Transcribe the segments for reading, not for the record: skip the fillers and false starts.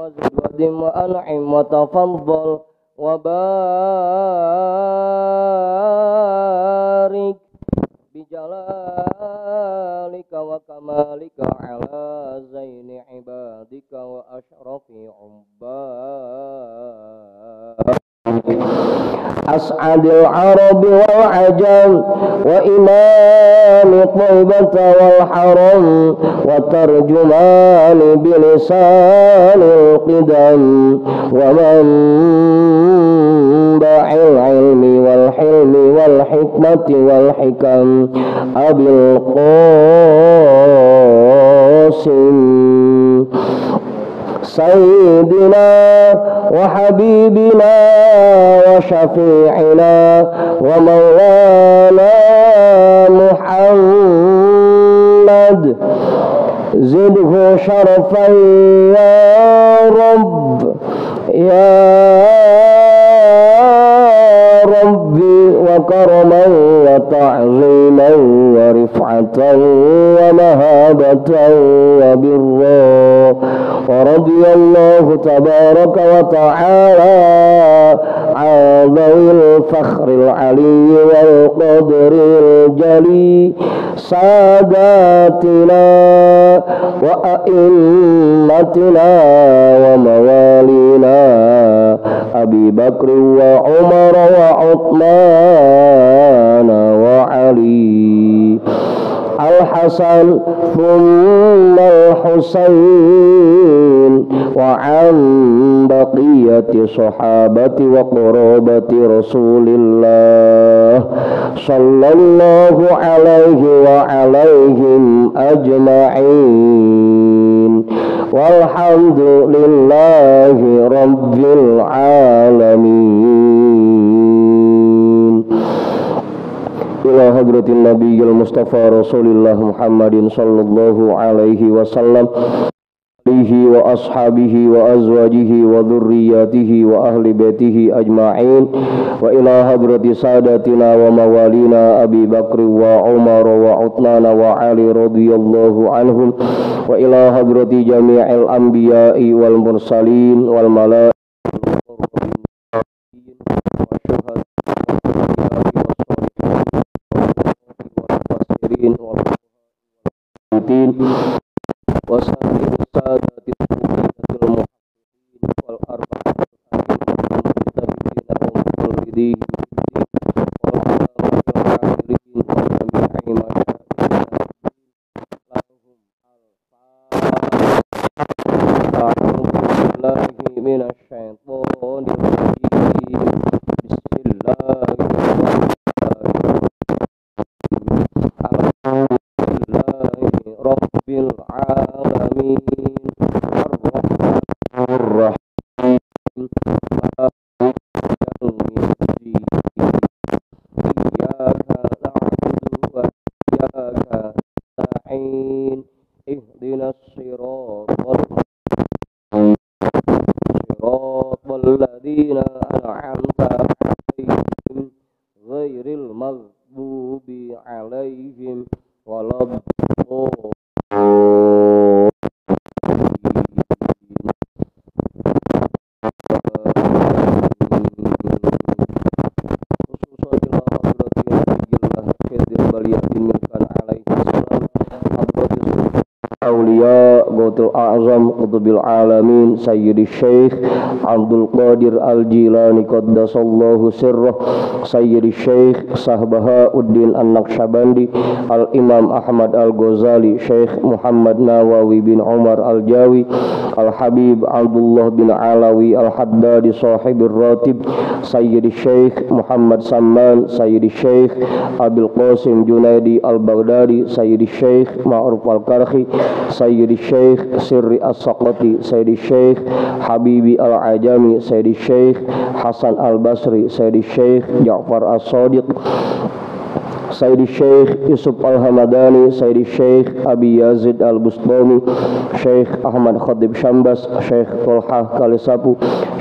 وزد ودم وأنعم وتفضل وبارك بجلالك وكمالك على زين عبادك وأشرف عبادك أسعد العرب والعجم وإمام طيبة والحرم وترجمان بلسان القدم ومنبع العلم والحلم والحكمة والحكم أبي القاسم سيدنا وحبيبنا وشفيعنا ومولانا محمد زده شرفا يا رب يا ربي وكرما وتعظيما ورفعة ومهابة وبرا ورضي الله تبارك وتعالى عن ذوي الفخر العلي والقدر الجلي ساداتنا وأئمتنا وموالينا أبي بكر وعمر وعثمان وعلي الحسن ثم الحسين وعن بقية صحابة وقرابة رسول الله صلى الله عليه وعليهم أجمعين والحمد لله رب العالمين. إلى حضرة النبي المصطفى رسول الله محمد صلى الله عليه وسلم وأصحابه وأزواجه وذرياته وأهل بيته أجمعين وإلى حضرة سادتنا وموالينا أبي بكر وعمر وعثمان وعلي رضي الله عنهم وإلى حضرة جميع الأنبياء والمرسلين والملائكة وسائر السادة المحققين والأربعة المجتهدين والمقلدين والعاملين وجميع أعوذ بالله من الشيطان الرجيم بسم الله رب العالمين الرحمن الرحيم مالك يوم الدين إياك نعبد وإياك نستعين اهدنا الصراط الذين أنعمت عليهم غير المغضوب عليهم ولا الضالين. Gautul A'zam Qutbil Alamin Sayyidi Syekh Abdul Qadir Al-Jilani Qaddasallahu Sirrah Sayyidi Syekh Sahbahauddin An-Naqsyabandi Al-Imam Ahmad Al-Ghazali Syekh Muhammad Nawawi bin Umar Al-Jawi Al-Habib Abdullah bin Alawi Al-Haddadi Sahibir Ratib Sayyidi Syekh Muhammad Samman Sayyidi Syekh Abil Qasim Junaidi Al-Baghdadi Sayyidi Syekh Ma'ruf Al-Karhi Sayyidi Syekh Sirri As-Saqati Sayyidi Syekh Habibi Al-Ajami Sayyidi Syekh Hasan Al-Basri Sayyidi Syekh Ja'far As-Sadiq Sayyidi Syekh Yusuf Al-Hamadani Sayyidi Syekh Abi Yazid Al-Bustami Syekh Ahmad Khatib Syambas Syekh Tolhah Kalisapu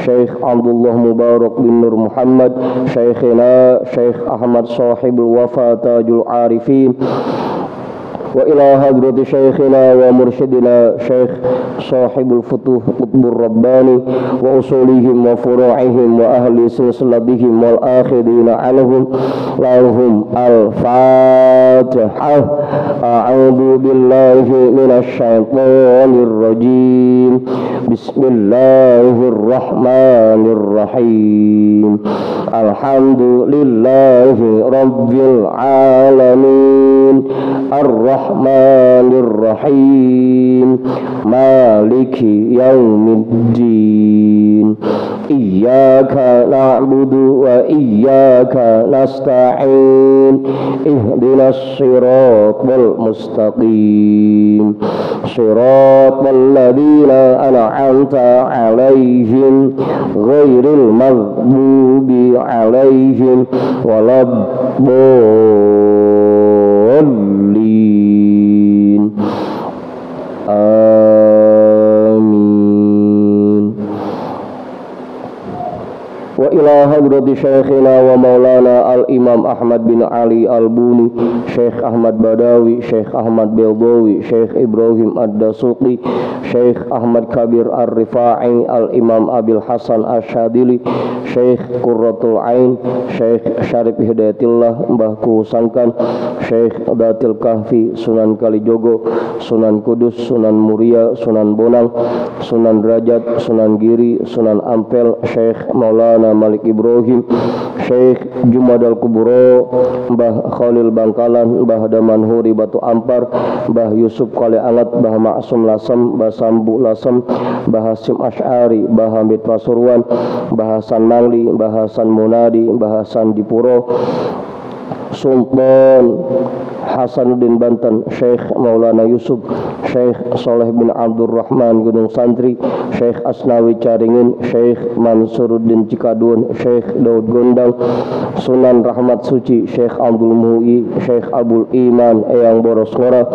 Syekh Abdullah Mubarak bin Nur Muhammad Syekhina Syekh Ahmad Sahibul Wafa Tajul Arifin وإلى حضرة شيخنا ومرشدنا شيخ صاحب الفتوح قطب الرباني وأصولهم وفروعهم وأهل سلسلتهم والآخذين عنهم لهم الفاتحة. أعوذ بالله من الشيطان الرجيم. بسم الله الرحمن الرحيم. الحمد لله رب العالمين الرحمن الرحيم مالك يوم الدين. إياك نعبد وإياك نستعين. اهدنا الصراط المستقيم صراط الذين أنعمت عليهم غير المغضوب عليهم ولا الضالين. آمين. Wa ila hadrati syekhina wa maulana al-imam Ahmad bin Ali al-Buni, Syekh Ahmad Badawi, Syekh Ahmad Beldawi, Syekh Ibrahim ad-Dasuqi, Syekh Ahmad Kabir ar-Rifa'i, al-imam Abil Hasan Asyadili, Syekh Qurratul Ain, Syekh Syarif Hidayatillah Mbah Kusangkan, Syekh Datil Kahfi, Sunan Kalijogo, Sunan Kudus, Sunan Muria, Sunan Bonang, Sunan Derajat, Sunan Giri, Sunan Ampel, Syekh Maulana Malik Ibrahim, Syekh Jumadal Kubro, Mbah Khalil Bangkalan, Mbah Damanhuri Batu Ampar, Mbah Yusuf Kale Alat, Mbah Maksum Lasem, Mbah Sambu Lasem, Mbah Hasim Asy'ari, Mbah Hamid Pasuruan, Mbah Hasan Mangli, Mbah Hasan Munadi, Mbah Hasan Dipuro, Sultan Hasanuddin Banten, Syekh Maulana Yusuf, Syekh Soleh bin Abdurrahman Gunung Santri, Syekh Asnawi Caringin, Syekh Mansuruddin Cikadun, Syekh Daud Gondang, Sunan Rahmat Suci, Syekh Abdul Mu'i, Syekh Abdul Iman Eyang Borosngora,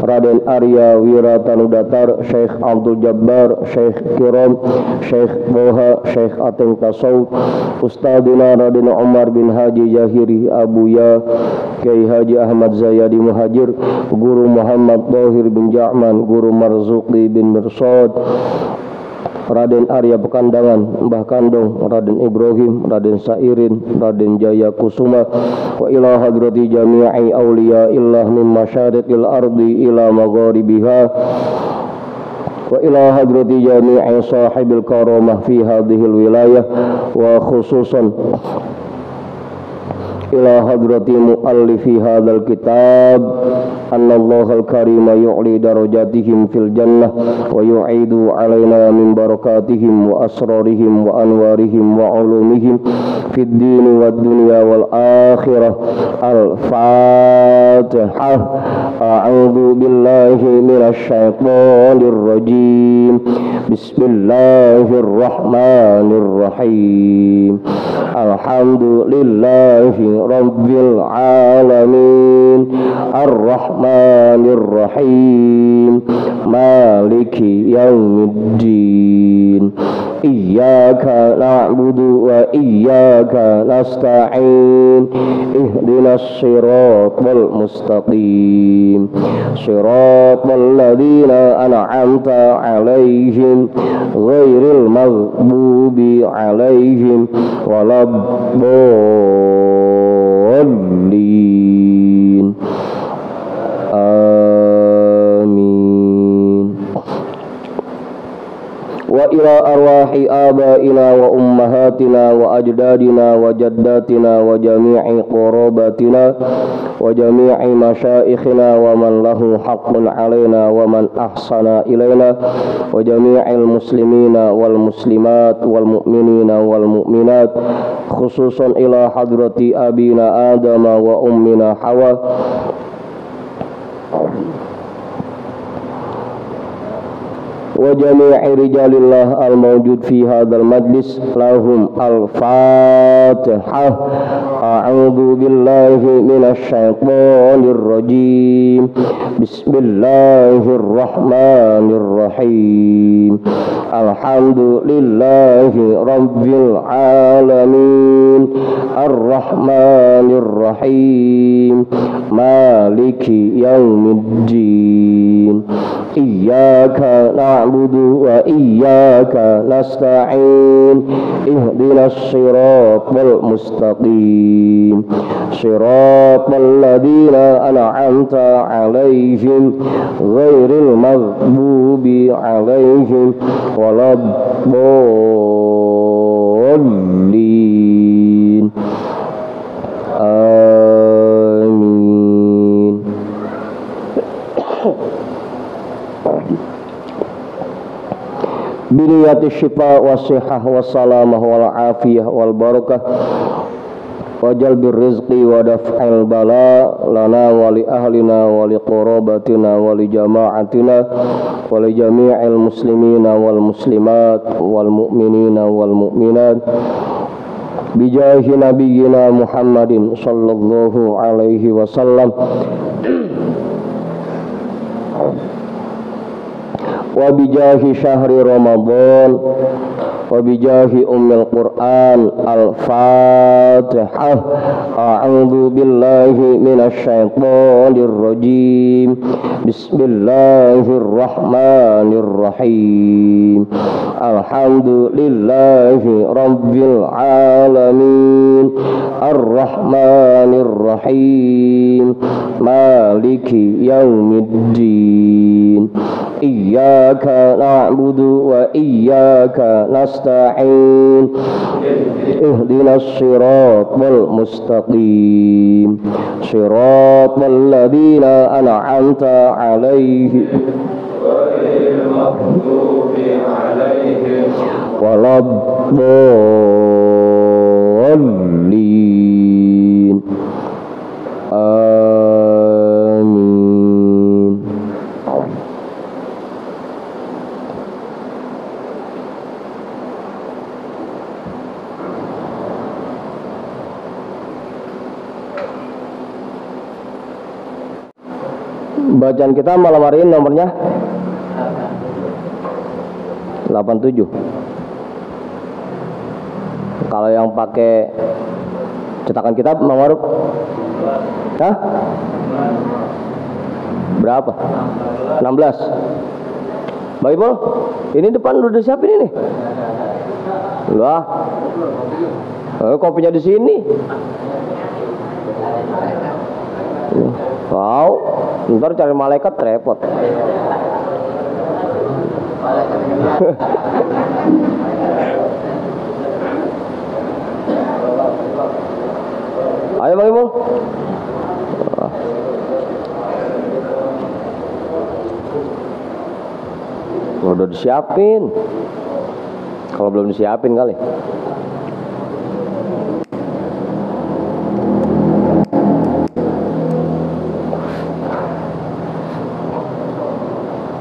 Raden Arya Wiratanudatar, Syekh Abdul Jabbar, Syekh Kiram, Syekh Boha, Syekh Ateng Tasawuf, Ustadina Raden Umar bin Haji Jahiri Abuya, Kiai Haji Ahmad Zayadi Muhajir, Guru Muhammad Thohir bin Ja'man, Guru Marzuki bin Mirsad, Raden Arya Pekandangan, Mbah Kandong, Raden Ibrahim, Raden Sairin, Raden Jaya Kusuma, wa ila hadrati jami'i awliya illah min masyariqil ardi ila magharibiha, wa ila hadrati jami'i sahibil karamah fi hadhil wilayah, wa khususan ila hadrati muallifi hadzal kitab annallahal karima yu'li darajatihim fil jannah wa yu'idu alaina min barakatihim wa asrarihim wa anwarihim wa ulumihim fid din wad dunya wal akhirah. Al-Fatihah. A'udzu billahi minasy syaithanir rajim. Bismillahirrahmanirrahim. Alhamdulillahi Rabbil Alamin Ar-Rahmanir Rahim Maliki Yawmiddin. Iyyaka na'budu wa iyyaka nasta'in. Ihdinas siratal mustaqim siratal ladzina an'amta 'alaihim ghairil maghdubi 'alaihim waladdallin. Amin. Wa ila arwahi abaina wa ummahatina wa ajdadina wa jaddatina wa jami'i qurabatina wa jami'i masyaikhina wa man lahu haqqun alaina wa man ahsana ilaina wa jami'il muslimina wal muslimat wal mu'minina wal mu'minat, khususan ila hadrati abina Adama wa ummina Hawa wa jami'i rijalillah al-mawjud fi hadzal majlis lahum al-Fatihah. A'udzu billahi minasy syaithanir rajim. Bismillahirrahmanirrahim. Alhamdulillahi Rabbil Alamin Ar-Rahmanir Rahim Maliki Yaumiddin Iyyaka na'budu wa iyyaka nasta'in Ihdinas siratal mustaqim Siratal ladzina an'amta 'alaihim ghairil maghdubi 'alaihim waladdallin. Amin. Biniyati syifa wa sihah wa salamah wal afiyah wal barakah wa jalbir rizqi wa daf'il bala lana wa li ahlina wa li qurabatina wa li jama'atina wa li jami'il muslimina wal muslimat wal mu'minina wal mu'minat bijahi nabiyyina Muhammadin sallallahu alaihi wasallam wa bijahi syahri Ramadan wa bijahi ummil Qur'an al-Fatihah. A'udzu billahi minasy syaithanir rajim. Bismillahirrahmanirrahim. Alhamdulillahi rabbil alamin ar-rahmanir rahim maliki yaumiddin Iyyaka na'budu wa iyyaka nasta'in Ihdinas siratal mustaqim Siratal ladzina an'amta 'alaihim ghairil maghdubi 'alaihim waladdallin. Amin. Bacaan kita malam hari ini nomornya 87. Kalau yang pakai cetakan kitab Mang Maruf, hah? Berapa? 16. Bang Ipul, ini depan udah siapin ini. Wah, kopinya di sini. Wow, ntar cari malaikat repot. Ayo Bang Ipul. Udah disiapin. Kalau belum disiapin kali.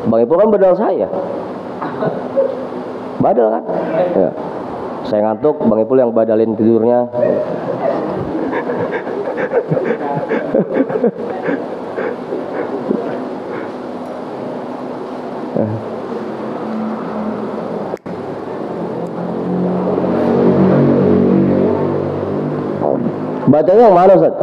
Bang Ipul kan badal saya. Badal kan? Ya. Saya ngantuk, Bang Ipul yang badalin tidurnya. Bacanya yang mana, Ustaz?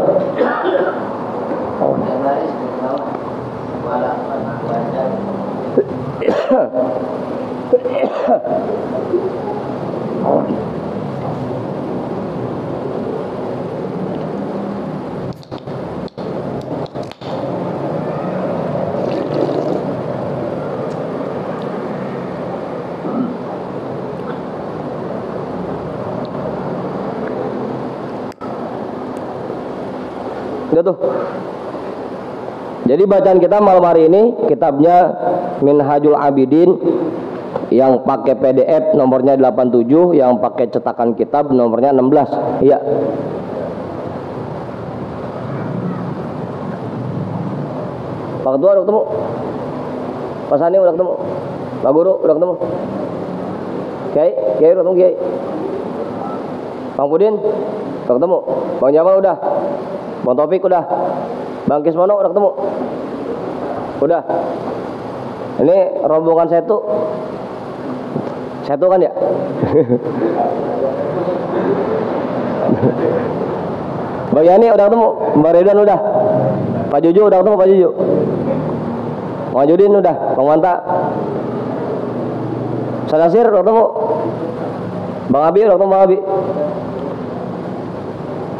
Udah tuh. Jadi bacaan kita malam hari ini kitabnya Minhajul Abidin, yang pakai PDF nomornya 87, yang pakai cetakan kitab nomornya 16. Iya. Pak Ketua udah ketemu? Pak Sani udah ketemu? Pak Guru udah ketemu? Kiai udah ketemu Kiai? Bang Pudin udah ketemu? Bang Jamal udah? Bang Taufik udah? Bang Kismono udah ketemu? Udah. Ini rombongan saya tuh Satu kan ya? Mbak Yani udah ketemu, Mbak Ridwan udah, Pak Juju udah ketemu, Pak Juju, Bang Judin udah, Bang Manta, Sadasir udah ketemu, Bang Abi udah ketemu, Bang Abi,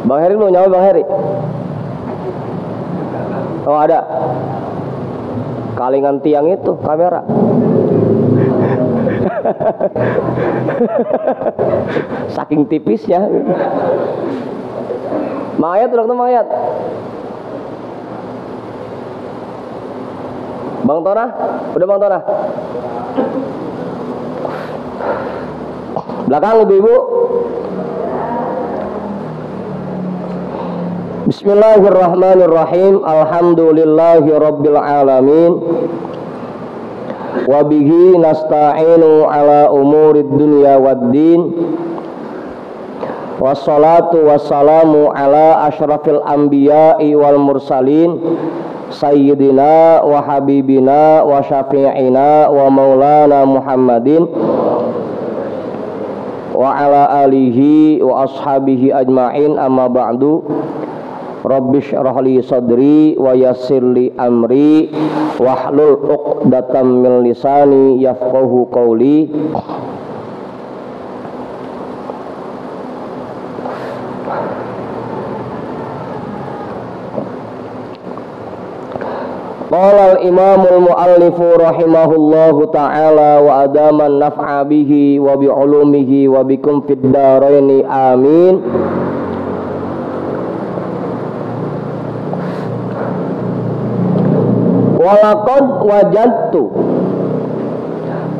Bang Heri belum nyawa, Bang Heri. Oh ada, kalingan tiang itu kamera. Saking tipisnya. Mayat udah ketemu Mayat. Bang Tora, udah Bang Tora. Belakang ibu-ibu. Bismillahirrahmanirrahim. Alhamdulillahi rabbil alamin. Wa bihi nasta'inu ala umurid dunya waddin. Wassalatu wassalamu ala asyrafil anbiya'i wal mursalin sayyidina wa habibina wa syafi'ina wa maulana Muhammadin wa ala alihi wa ashabihi ajma'in, amma ba'du. Rabbi shrah li sadri wa yassir li amri wahlul 'uqdatam min lisani yafqahu qawli. Qala al-imamul muallifu rahimahullahu ta'ala wa adaman naf'a bihi wa bi ulumihi wa bikum fid dharaini amin. Walaqad wajadtu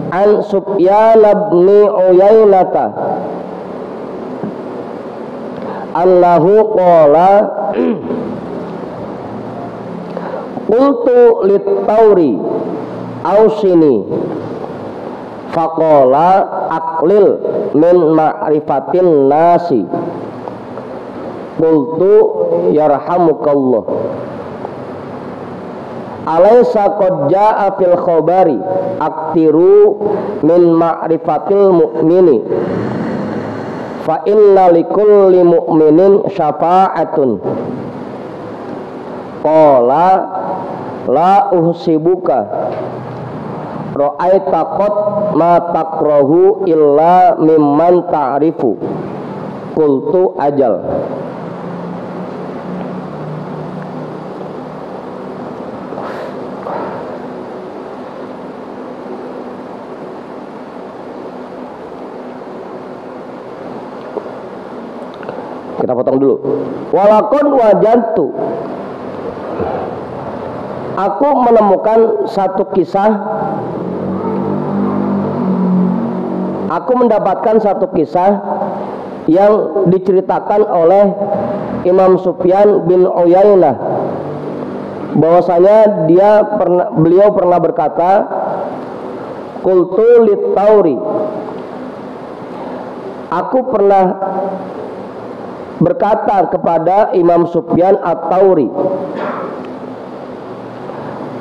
an Sufyan bin Uyainata annahu qala qultu lit-Tauri ausini faqala aqlil min ma'rifatin nasi qultu yarhamukallah alaysa qad jaa fil khabari aktiru min ma'rifatil mu'mini fa inna likulli mu'minin syafa'atun. Qala la uhsibuka ra'aita qad ma takrahu illa mimman ta'rifu. Qultu ajal. Kita potong dulu. Walaqad wajantu, aku menemukan satu kisah, aku mendapatkan satu kisah yang diceritakan oleh Imam Sufyan bin Uyainah, bahwasanya beliau pernah berkata, qultu lit-Tauri, aku pernah berkata kepada Imam Sufyan at-Tauri,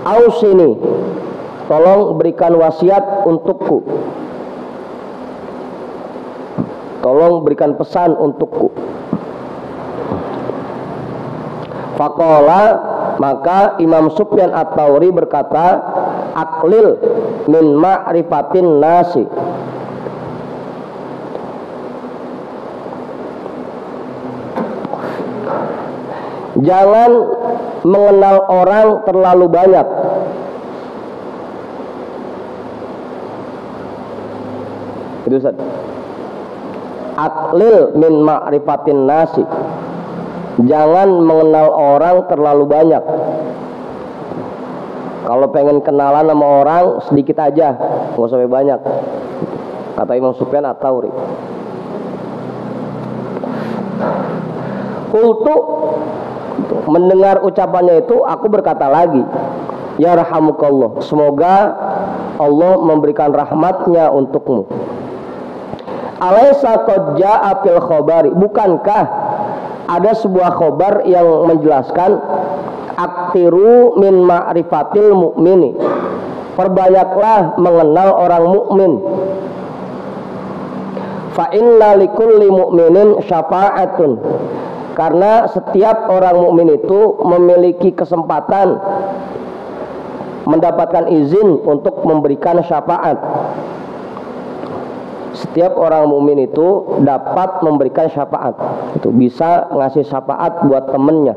ausini, tolong berikan wasiat untukku, tolong berikan pesan untukku. Faqala, maka Imam Sufyan at-Tauri berkata, aqlil min ma'rifatin nasi, jangan mengenal orang terlalu banyak. Itu Ustaz. Aqlil min ma'rifatin nasi, jangan mengenal orang terlalu banyak. Kalau pengen kenalan sama orang sedikit aja, nggak usah banyak, kata Imam Sufyan at-Tauri. Qultu, mendengar ucapannya itu aku berkata lagi, ya rahamukallah, semoga Allah memberikan rahmatnya untukmu. Alaysa qad jaa fil khabari, bukankah ada sebuah khabar yang menjelaskan aktiru min ma'rifatil mu'mini, Perbanyaklah mengenal orang mukmin. Fa inna likulli mu'minin syafa'atun. Karena setiap orang mukmin itu memiliki kesempatan mendapatkan izin untuk memberikan syafaat. Setiap orang mukmin itu dapat memberikan syafaat. Itu bisa ngasih syafaat buat temennya.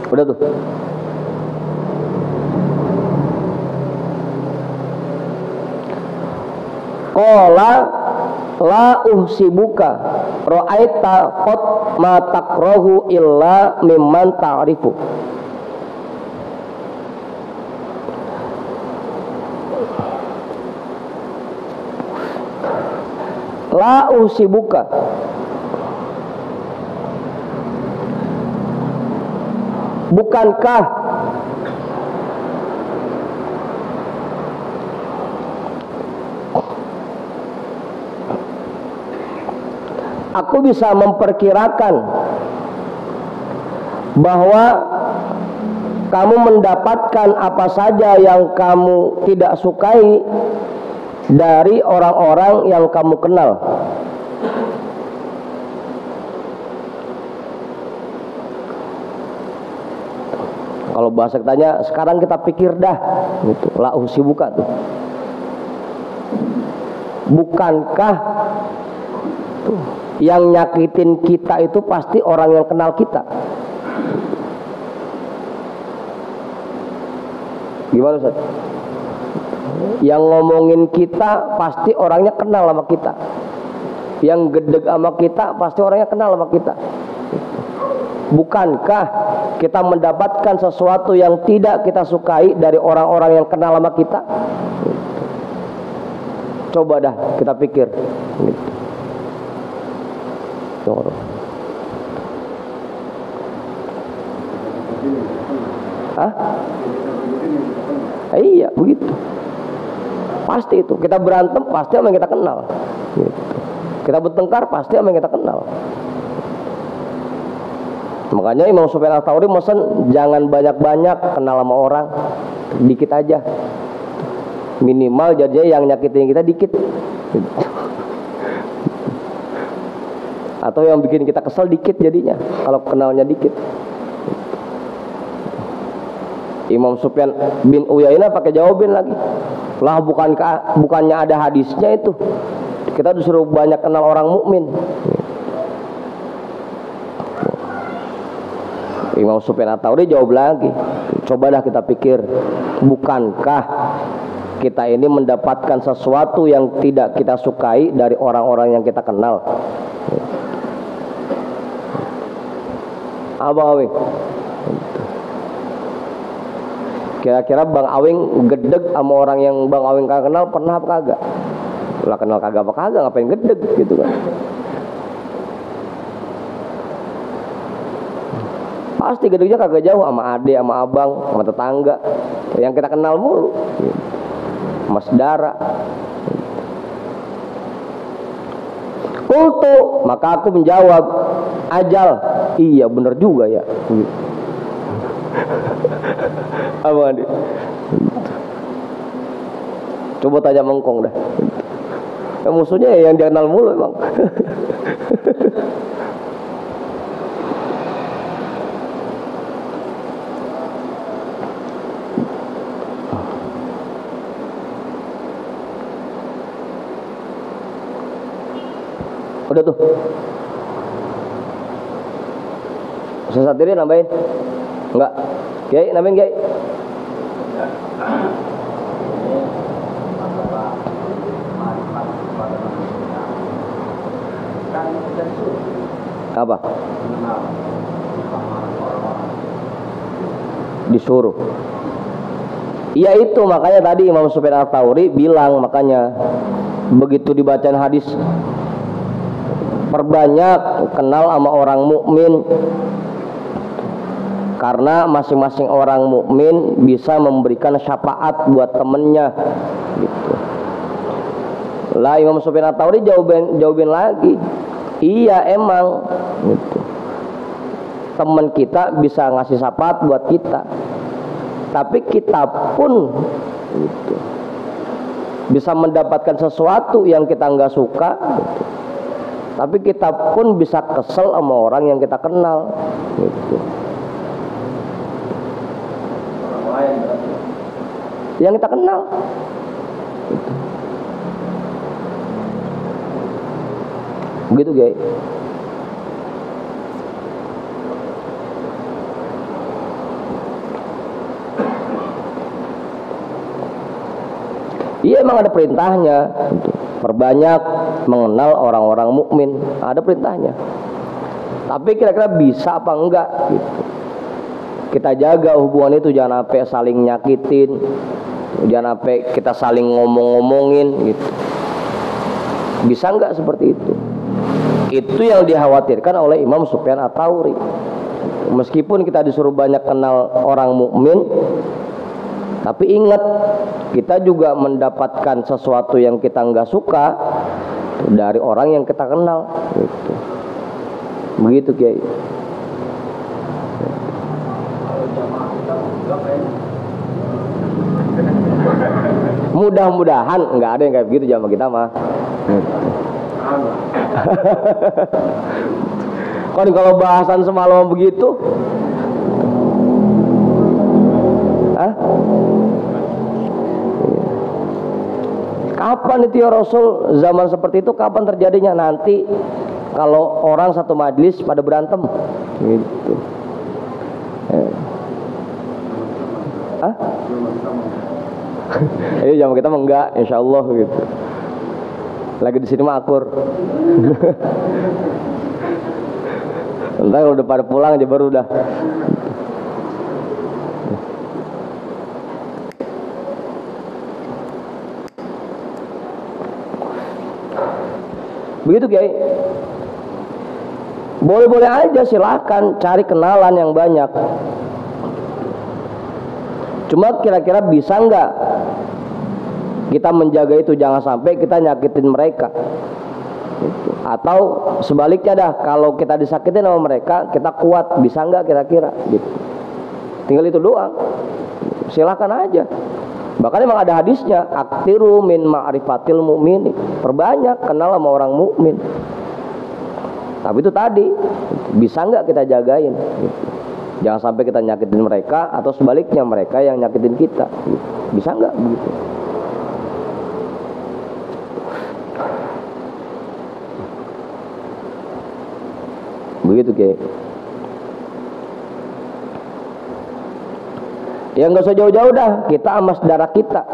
Udah tuh. Qala la uhsibuka ra'aita qad ma takrahu illa mimman ta'rifu. La uhsibuka, bukankah aku bisa memperkirakan bahwa kamu mendapatkan apa saja yang kamu tidak sukai dari orang-orang yang kamu kenal. Kalau bahasa kitanya sekarang kita pikir dah gitu. La usibuka tuh. Bukankah tuh, yang nyakitin kita itu pasti orang yang kenal kita? Gimana Ustaz? Yang ngomongin kita pasti orangnya kenal sama kita. Yang gedeg sama kita pasti orangnya kenal sama kita. Bukankah kita mendapatkan sesuatu yang tidak kita sukai dari orang-orang yang kenal sama kita? Coba dah kita pikir. Hah? Iya begitu. Pasti itu. Kita berantem pasti sama yang kita kenal. Gitu. Kita bertengkar pasti sama yang kita kenal. Makanya Imam Sufyan Ats-Tsauri mesen jangan banyak-banyak kenal sama orang, dikit aja. Minimal jadi yang nyakitin kita dikit. Atau yang bikin kita kesel dikit jadinya kalau kenalnya dikit. Imam Sufyan bin Uyainah pakai jawabin lagi. Lah bukannya ada hadisnya itu. Kita disuruh banyak kenal orang mukmin. Imam Sufyan Ats-Tsauri jawab lagi. Cobalah kita pikir, bukankah kita ini mendapatkan sesuatu yang tidak kita sukai dari orang-orang yang kita kenal? Abang Awing, kira-kira Bang Awing gedeg sama orang yang Bang Awing kagak kenal pernah apa kagak? Lah kenal kagak apa kagak, ngapain gedeg gitu kan? Pasti gedegnya kagak jauh sama ade, sama abang, sama tetangga yang kita kenal mulu, sama saudara. Kultu, maka aku menjawab, ajal, iya bener juga ya. Apa Andi? Coba tanya Mengkong dah. Ya, musuhnya ya yang dia kenal mulu emang. Udah tuh. Ustaz Satiri nambahin? Enggak. Kiai nambahin Kiai? Apa? Disuruh. Ya itu makanya tadi Imam Sufyan Ats-Tsauri bilang, makanya begitu dibacaan hadis perbanyak kenal sama orang mukmin, karena masing-masing orang mukmin bisa memberikan syafaat buat temennya gitu. Lah Imam Sufyan Ats-Tsauri jawabin lagi, iya emang gitu. Teman kita bisa ngasih syafaat buat kita, tapi kita pun gitu, bisa mendapatkan sesuatu yang kita nggak suka gitu. Tapi kita pun bisa kesel sama orang yang kita kenal gitu. Orang lain yang kita kenal gitu. Begitu guys. Iya emang ada perintahnya gitu. Perbanyak mengenal orang-orang mukmin, ada perintahnya. Tapi kira-kira bisa apa enggak gitu. Kita jaga hubungan itu, jangan sampai saling nyakitin, jangan sampai kita saling ngomong-ngomongin gitu. Bisa enggak seperti itu? Itu yang dikhawatirkan oleh Imam Sufyan Ats-Tsauri. Meskipun kita disuruh banyak kenal orang mukmin, tapi ingat, kita juga mendapatkan sesuatu yang kita nggak suka dari orang yang kita kenal gitu. Begitu Kiai. Mudah-mudahan nggak ada yang kayak begitu jamaah kita mah. Kan kalau bahasan semalam begitu, kapan itu ya Rasul, zaman seperti itu kapan terjadinya? Nanti kalau orang satu majelis pada berantem gitu. Ayo zaman kita mah enggak, insya Allah gitu. Lagi di sini mah akur. Entar kalau udah pada pulang aja baru udah. Begitu Kiai. Boleh-boleh aja, silakan cari kenalan yang banyak. Cuma kira-kira bisa nggak kita menjaga itu, jangan sampai kita nyakitin mereka gitu. Atau sebaliknya dah, kalau kita disakitin sama mereka, kita kuat, bisa nggak kira-kira gitu. Tinggal itu doang, silakan aja. Bahkan emang ada hadisnya, aktiru min ma'rifatil mu'mini, perbanyak kenal sama orang mukmin. Tapi itu tadi, bisa nggak kita jagain gitu. Jangan sampai kita nyakitin mereka, atau sebaliknya mereka yang nyakitin kita gitu. Bisa nggak begitu? Begitu Kiai. Ya nggak usah jauh-jauh dah, kita sama saudara kita.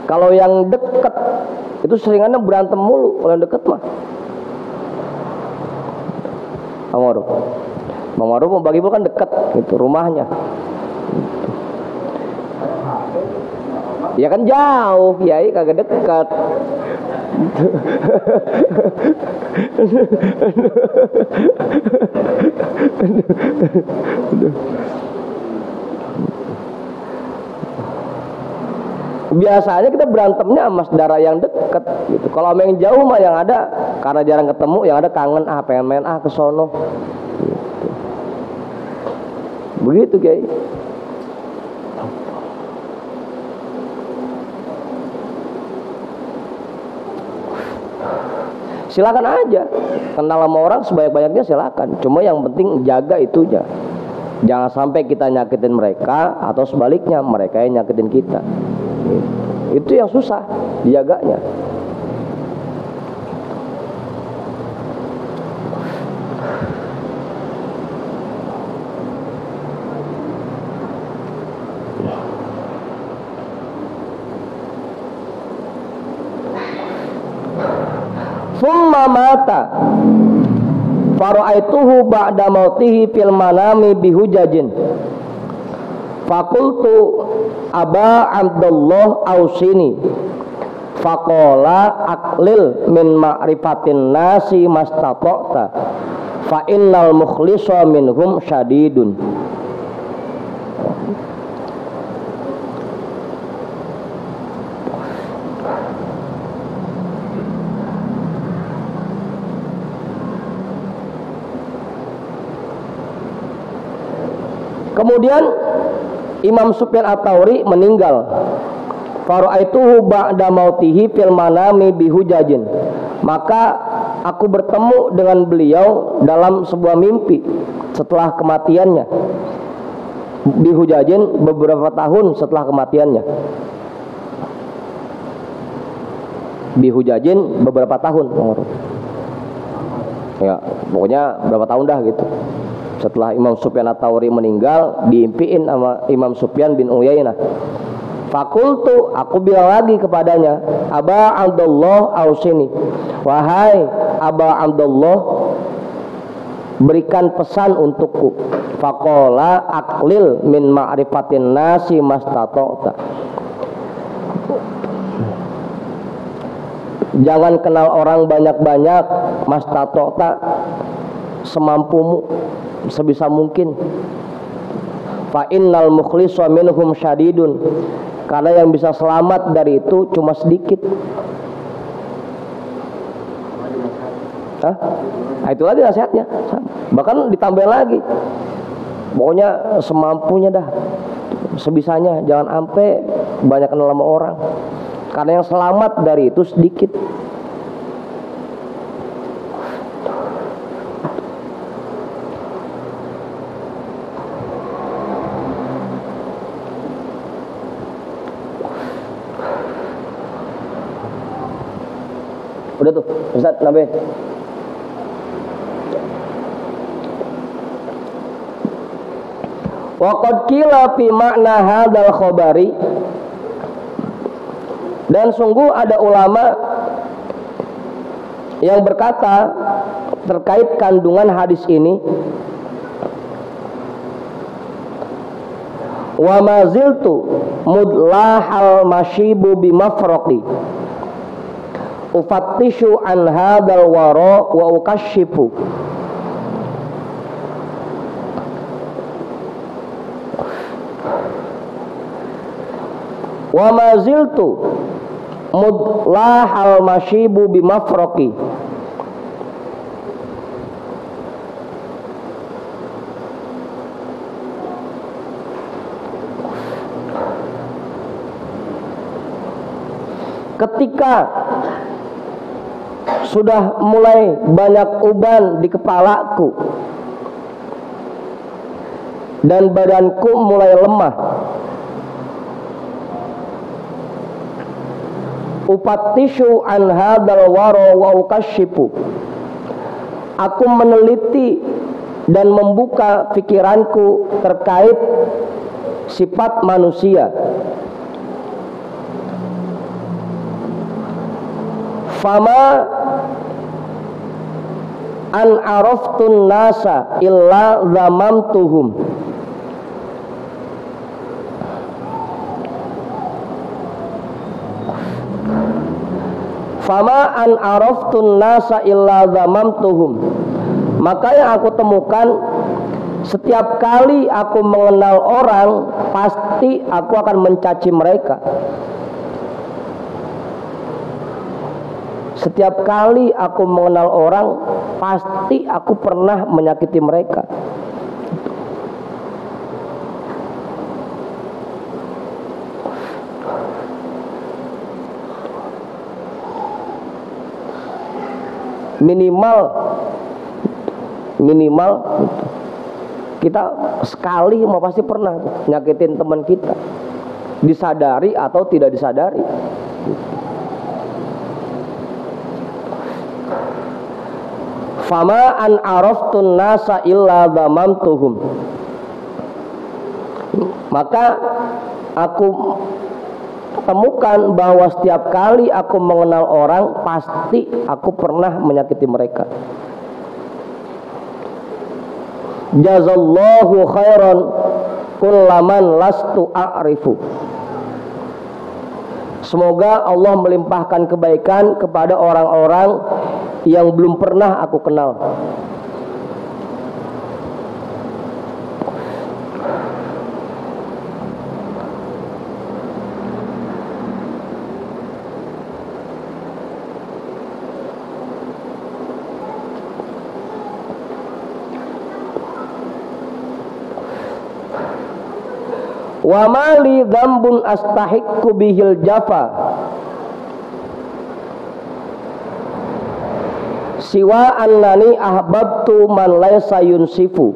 Kalau yang deket itu seringannya berantem mulu. Kalau yang deket mah Bang Maruf mau bagi kan deket gitu rumahnya. Ya kan jauh, Kiai kagak dekat. Biasanya kita berantemnya sama saudara yang dekat gitu. Kalau yang jauh mah yang ada karena jarang ketemu, yang ada kangen, pengen main ke sono gitu. Begitu Kiai. Silakan aja kenal sama orang sebanyak-banyaknya, silakan. Cuma yang penting jaga itunya. Jangan sampai kita nyakitin mereka, atau sebaliknya mereka yang nyakitin kita. Itu yang susah dijaganya. Summa mata fara'aituhu ba'da mautihi fil manami bihujajin. Fakultu Aba Abdullah ausini. Faqala aqlil min ma'rifatin nasi mastata'ta fa innal mukhlisa minhum syadidun. Kemudian Imam Sufyan Ats-Tsauri meninggal. Fara'aituhu ba'da mautihi fil manami bihujajin. Maka aku bertemu dengan beliau dalam sebuah mimpi setelah kematiannya. Bihujajin, beberapa tahun setelah kematiannya. Bihujajin, beberapa tahun. Ya, pokoknya berapa tahun dah gitu. Setelah Imam Sufyan Ats-Tsauri meninggal, diimpiin sama Imam Sufyan bin Uyainah. Fakultu, aku bilang lagi kepadanya, Aba Abdullah ausini. Wahai Aba Abdullah, berikan pesan untukku. Faqala aqlil min ma'rifatin nasi mastata'ta. Jangan kenal orang banyak-banyak, mastata'ta, semampumu, sebisa mungkin. Fa innal mukhlisa minhum syadidun. Karena yang bisa selamat dari itu cuma sedikit. Hah? Nah, itu lagi nasihatnya. Bahkan ditambah lagi. Pokoknya semampunya dah, sebisanya, jangan sampai banyak kenal sama orang. Karena yang selamat dari itu sedikit. Udah tuh, Ustaz Nabi. Wa qad qila fi makna hadzal khabari. Dan sungguh ada ulama yang berkata terkait kandungan hadis ini, wa maziltu mudlahal mashibu bimafraqi ufattishu an hadzal wara wa ukashifu. Wa maziltu mudlahal mashibu bimafraqi. Ketika sudah mulai banyak uban di kepalaku dan badanku mulai lemah, ufattishu an hadzal wara wa ukashifu. Aku meneliti dan membuka pikiranku terkait sifat manusia. Fama an araftun nasa illa zamamtuhum. Fama an araftun nasa illa zamamtuhum. Maka yang aku temukan, setiap kali aku mengenal orang, pasti aku akan mencaci mereka. Setiap kali aku mengenal orang, pasti aku pernah menyakiti mereka. Minimal kita sekali mau pasti pernah nyakitin teman kita, disadari atau tidak disadari. Fama an araftun nasa illa zamamtuhum. Maka aku temukan bahwa setiap kali aku mengenal orang, pasti aku pernah menyakiti mereka. Jazallahu khairan kullaman lastu a'rifu. Semoga Allah melimpahkan kebaikan kepada orang-orang yang belum pernah aku kenal. Wa mali dzambun astahiqqu bihil jafa siwa annani ahbabtu man laysa yunsifu.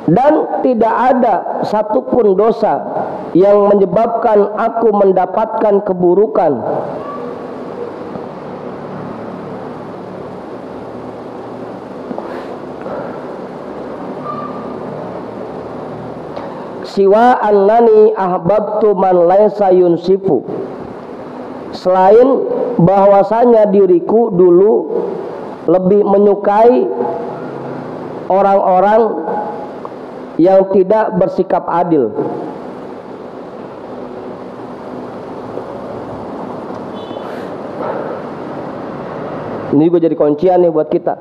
Dan tidak ada satupun dosa yang menyebabkan aku mendapatkan keburukan siwa annani ahbabtu man laysa yunsifu, selain bahwasanya diriku dulu lebih menyukai orang-orang yang tidak bersikap adil. Ini juga jadi kuncian nih buat kita.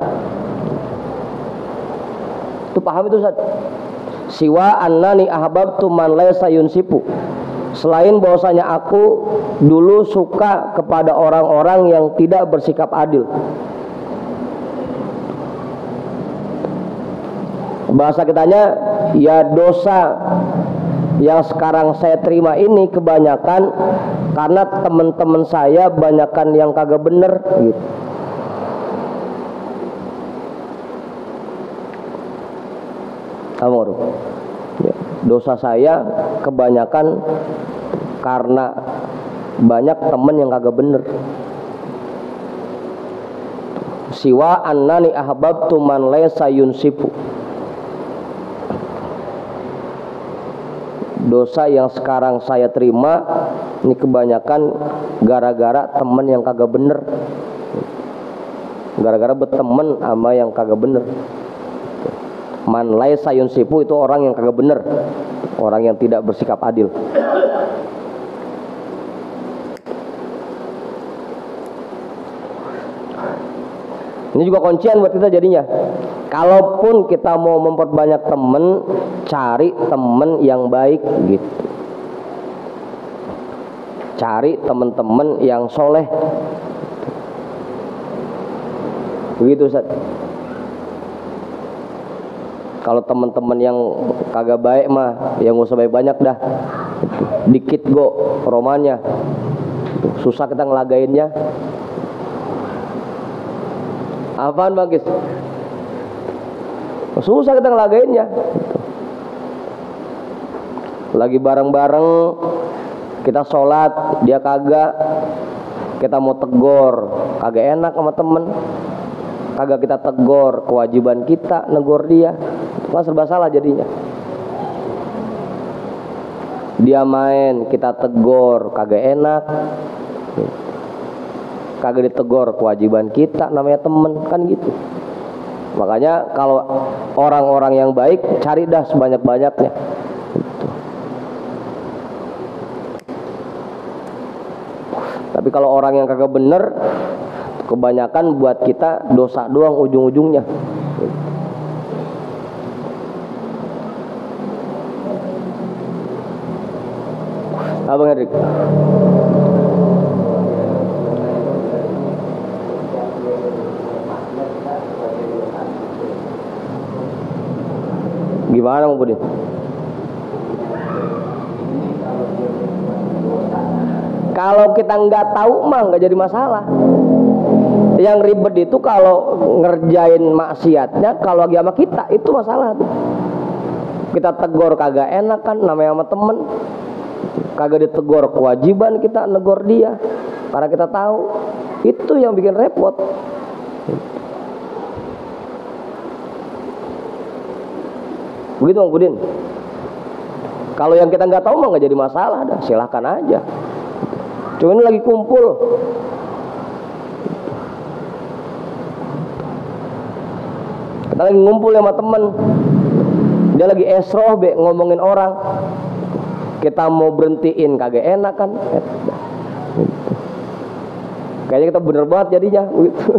Itu paham itu Ustaz? Siwa annani ahbabtu man laysa yunsifu, selain bahwasanya aku dulu suka kepada orang-orang yang tidak bersikap adil. Bahasa kitanya, ya dosa yang sekarang saya terima ini kebanyakan karena teman-teman saya banyakan yang kagak bener gitu. Kamu ya, dosa saya kebanyakan karena banyak teman yang kagak bener. Siwa annani ahbabtu man laysa yunsifu, dosa yang sekarang saya terima ini kebanyakan gara-gara temen yang kagak bener, gara-gara berteman sama yang kagak bener. Man laysa yunsifu itu orang yang kagak bener, orang yang tidak bersikap adil. Ini juga kuncian buat kita jadinya. Kalaupun kita mau memperbanyak temen, cari temen yang baik gitu. Cari temen-temen yang soleh. Begitu Ustaz. Kalau temen-temen yang kagak baik mah, yang gak usah banyak dah. Dikit go romannya. Susah kita ngelagainnya. Apaan Bang Gis? Susah kita ngelagainnya. Lagi bareng-bareng kita sholat, dia kagak, kita mau tegor, kagak enak sama temen, kagak kita tegor, kewajiban kita negor dia, kan serba salah jadinya. Dia main, kita tegor, kagak enak, kagak ditegor, kewajiban kita namanya temen, kan gitu. Makanya kalau orang-orang yang baik cari dah sebanyak-banyaknya gitu. Tapi kalau orang yang kagak bener, kebanyakan buat kita dosa doang ujung-ujungnya gitu. Abang Hendrik, gimana Bang Budin? Kalau kita nggak tahu mah nggak jadi masalah. Yang ribet itu kalau ngerjain maksiatnya, kalau lagi sama kita itu masalah tuh. Kita tegur kagak enak kan, namanya sama temen. Kagak ditegor, kewajiban kita negor dia. Karena kita tahu itu yang bikin repot. Begitu Bang Budin. Kalau yang kita nggak tahu mah nggak jadi masalah, dah silahkan aja. Cuma ini lagi kumpul. Kita lagi ngumpul sama temen, dia lagi esroh ngomongin orang, kita mau berhentiin kagak enak kan? Kayaknya kita bener banget jadinya, begitu.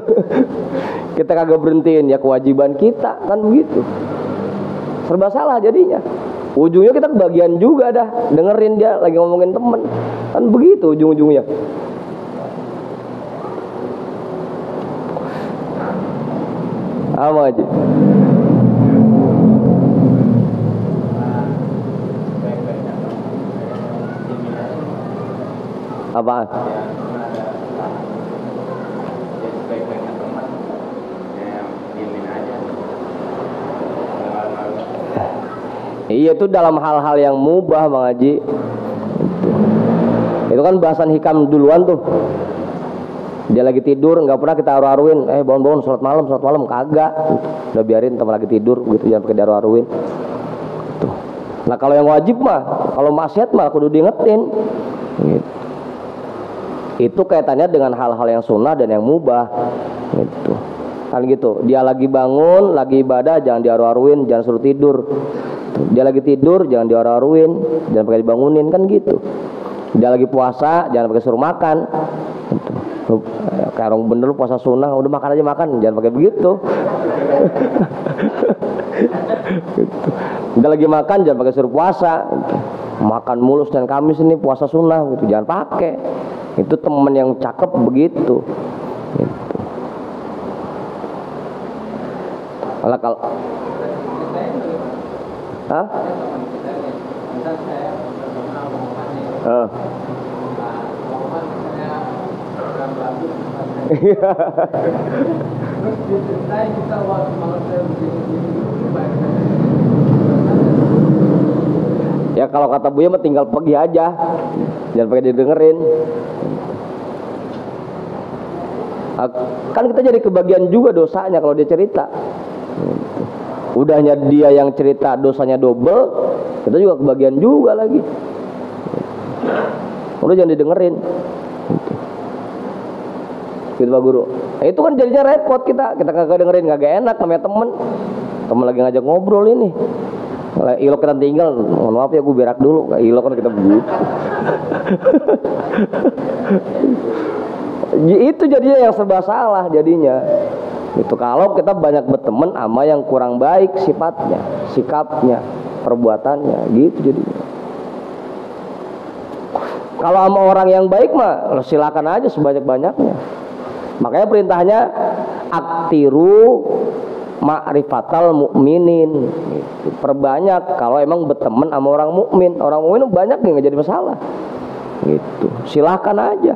Kita kagak berhentiin ya kewajiban kita kan begitu. Serba salah jadinya. Ujungnya kita kebagian juga dah dengerin dia lagi ngomongin temen, kan begitu ujung-ujungnya. Apa aja? Apaan? Iya, itu dalam hal-hal yang mubah Bang Haji. Itu kan bahasan hikam duluan tuh. Dia lagi tidur, nggak pernah kita aru-aruin, bangun-bangun sholat malam kagak. Udah biarin teman lagi tidur gitu, jangan pakai diaru-aruin. Tuh. Nah kalau yang wajib mah, kalau maksiat mah kudu diingetin. Gitu. Itu kaitannya dengan hal-hal yang sunnah dan yang mubah. Gitu. Kan gitu. Dia lagi bangun, lagi ibadah, jangan diaru-aruin, jangan suruh tidur. Dia lagi tidur, jangan diaru-aruin, jangan pakai dibangunin, kan gitu. Dia lagi puasa, jangan pakai suruh makan. Gitu. Kayak orang bener lu puasa sunnah, udah makan aja makan, jangan pakai begitu. Gitu. Dia lagi makan, jangan pakai suruh puasa. Gitu. Makan mulus dan Kamis ini puasa sunnah, gitu, jangan pakai. Itu temen yang cakep begitu. Gitu. Kalau hah? Ya kalau kata Buya mah tinggal pergi aja, jangan pakai didengerin. Kan kita jadi kebagian juga dosanya kalau dia cerita. Udahnya dia yang cerita dosanya double, kita juga kebagian juga lagi. Udah jangan didengerin. Gitu Pak Guru. Itu kan jadinya repot kita kagak dengerin, kagak enak namanya temen lagi ngajak ngobrol ini. Ilok kita tinggal, mohon maaf ya gue berak dulu. Ilok kan kita begitu. Itu jadinya yang serba salah jadinya. Itu kalau kita banyak berteman sama yang kurang baik sifatnya, sikapnya, perbuatannya, gitu jadinya. Kalau sama orang yang baik mah silakan aja sebanyak-banyaknya. Makanya perintahnya aktiru ma'rifatal mukminin. Gitu. Perbanyak kalau emang berteman sama orang mukmin. Orang mukmin banyak nggak jadi masalah. Gitu. Silakan aja.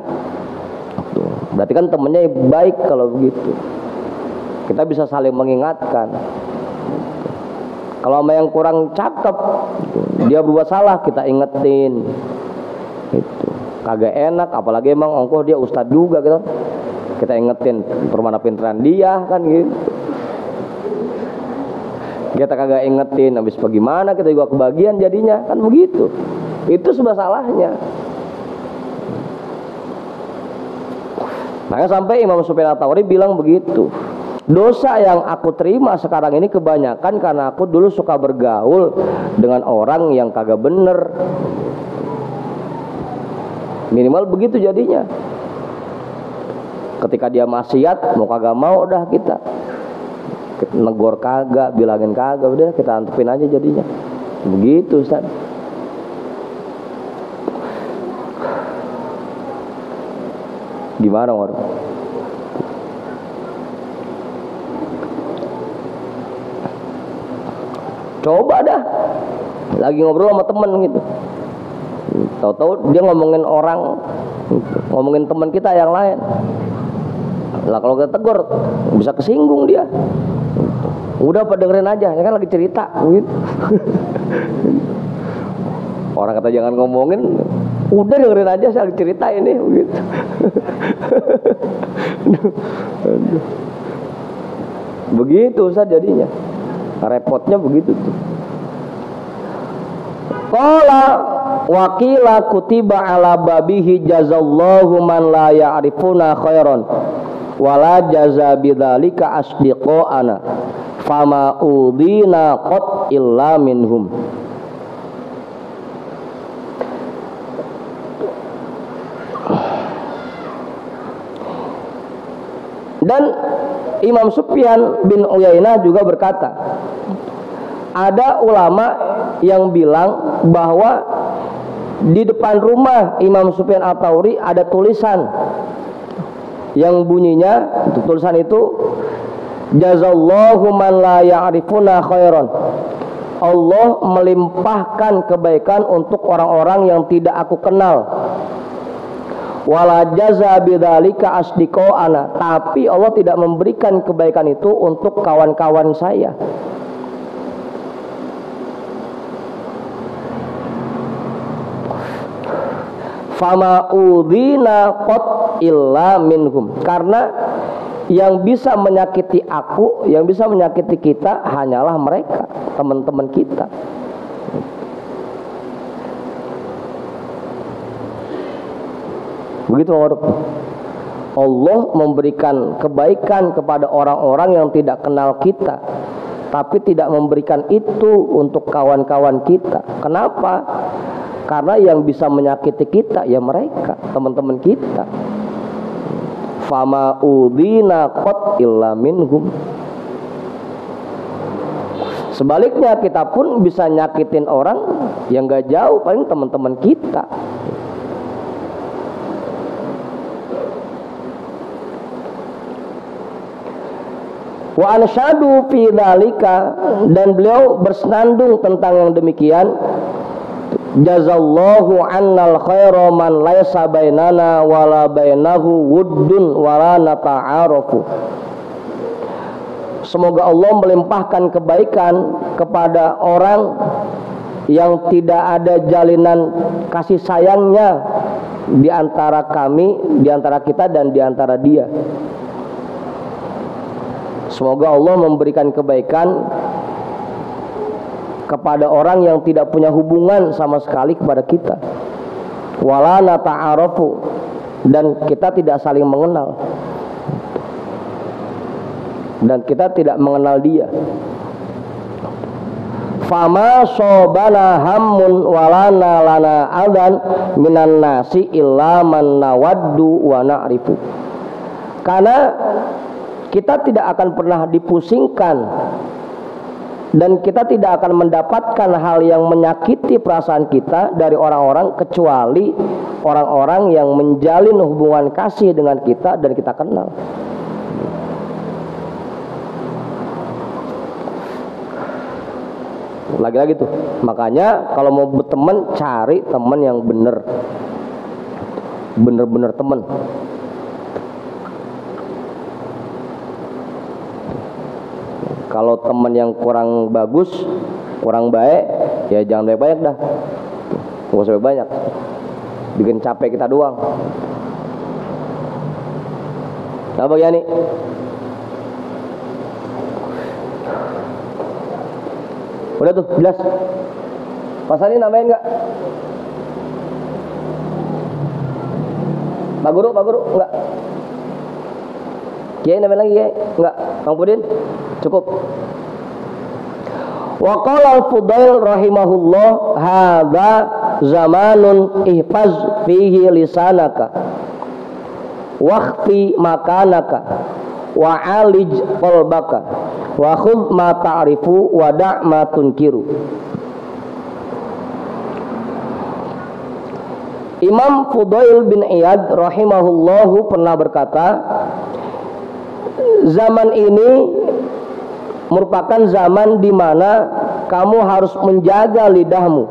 Gitu. Berarti kan temennya baik kalau begitu. Kita bisa saling mengingatkan. Kalau sama yang kurang cakep, dia berbuat salah, kita ingetin. Itu kagak enak, apalagi emang ongkoh dia ustadz juga gitu. Kita ingetin permana pinteran dia kan gitu. Kita kagak ingetin, habis bagaimana kita juga kebagian jadinya kan begitu. Itu sudah salahnya. Makanya sampai Imam Sufyan Ats-Tsauri bilang begitu. Dosa yang aku terima sekarang ini kebanyakan karena aku dulu suka bergaul dengan orang yang kagak bener. Minimal begitu jadinya. Ketika dia maksiat, mau kagak mau dah kita negor kagak, bilangin kagak, udah kita antepin aja jadinya. Begitu Ustaz. Gimana War? Coba dah, lagi ngobrol sama temen gitu, tahu-tahu dia ngomongin orang, ngomongin teman kita yang lain. Lah kalau kita tegur, bisa kesinggung dia. Udah apa dengerin aja, ya kan lagi cerita gitu. Orang kata jangan ngomongin, Udah dengerin aja saya ceritain nih begitu. Begitu Ustaz jadinya. Repotnya begitu tuh. Qala wakila kutiba ala babihi jazallahu man la ya'rifuna khairan wala jaza bidzalika asdiqana fama udina qat illa minhum. Dan Imam Sufyan bin Uyainah juga berkata, ada ulama yang bilang bahwa di depan rumah Imam Sufyan Ats-Tsauri ada tulisan yang bunyinya, tulisan itu jazallahu man la ya'rifuna khairan. Allah melimpahkan kebaikan untuk orang-orang yang tidak aku kenal. Wala jaza bidzalika asdiqana, tapi Allah tidak memberikan kebaikan itu untuk kawan-kawan saya. Fama udzina qat illa minhum, karena yang bisa menyakiti aku, yang bisa menyakiti kita hanyalah mereka, teman-teman kita. Begitu Allah memberikan kebaikan kepada orang-orang yang tidak kenal kita, tapi tidak memberikan itu untuk kawan-kawan kita. Kenapa? Karena yang bisa menyakiti kita ya mereka, teman-teman kita. Fama udzina qat illa minhum. Sebaliknya kita pun bisa nyakitin orang yang gak jauh, paling teman-teman kita. Wa ansyadu fi dzalika, dan beliau bersenandung tentang yang demikian. Jazallahu annal khaira man laisa bainana wala bainahu wuddun wala nata'arafu. Semoga Allah melimpahkan kebaikan kepada orang yang tidak ada jalinan kasih sayangnya di antara kami, di antara kita dan di antara dia. Semoga Allah memberikan kebaikan kepada orang yang tidak punya hubungan sama sekali kepada kita. Wala nata'arafu, dan kita tidak saling mengenal, dan kita tidak mengenal dia. Fama sobana hammun walana lana adan minan nasi illa man nawaddu wa na'rifu. Karena kita tidak akan pernah dipusingkan dan kita tidak akan mendapatkan hal yang menyakiti perasaan kita dari orang-orang kecuali orang-orang yang menjalin hubungan kasih dengan kita dan kita kenal. Lagi-lagi tuh, makanya kalau mau berteman cari teman yang bener-bener teman. Kalau teman yang kurang bagus, kurang baik, ya jangan banyak-banyak dah. Nggak usah banyak, bikin capek kita doang. Apa ya nih? Udah tuh, jelas. Pasal ini namain nggak? Pak Guru, enggak. Kiai namain lagi, Kiai? Enggak. Bang Pudin? Cukup. Wa qala al-Fudail rahimahullah, hadza zamanun ihfaz fihi lisanaka wakhfi makanaka wa alij qalbaka wa khudh ma ta'rifu wa da' ma tunkiru. Imam Fudail bin Iyad rahimahullahu pernah berkata, zaman ini merupakan zaman di mana kamu harus menjaga lidahmu,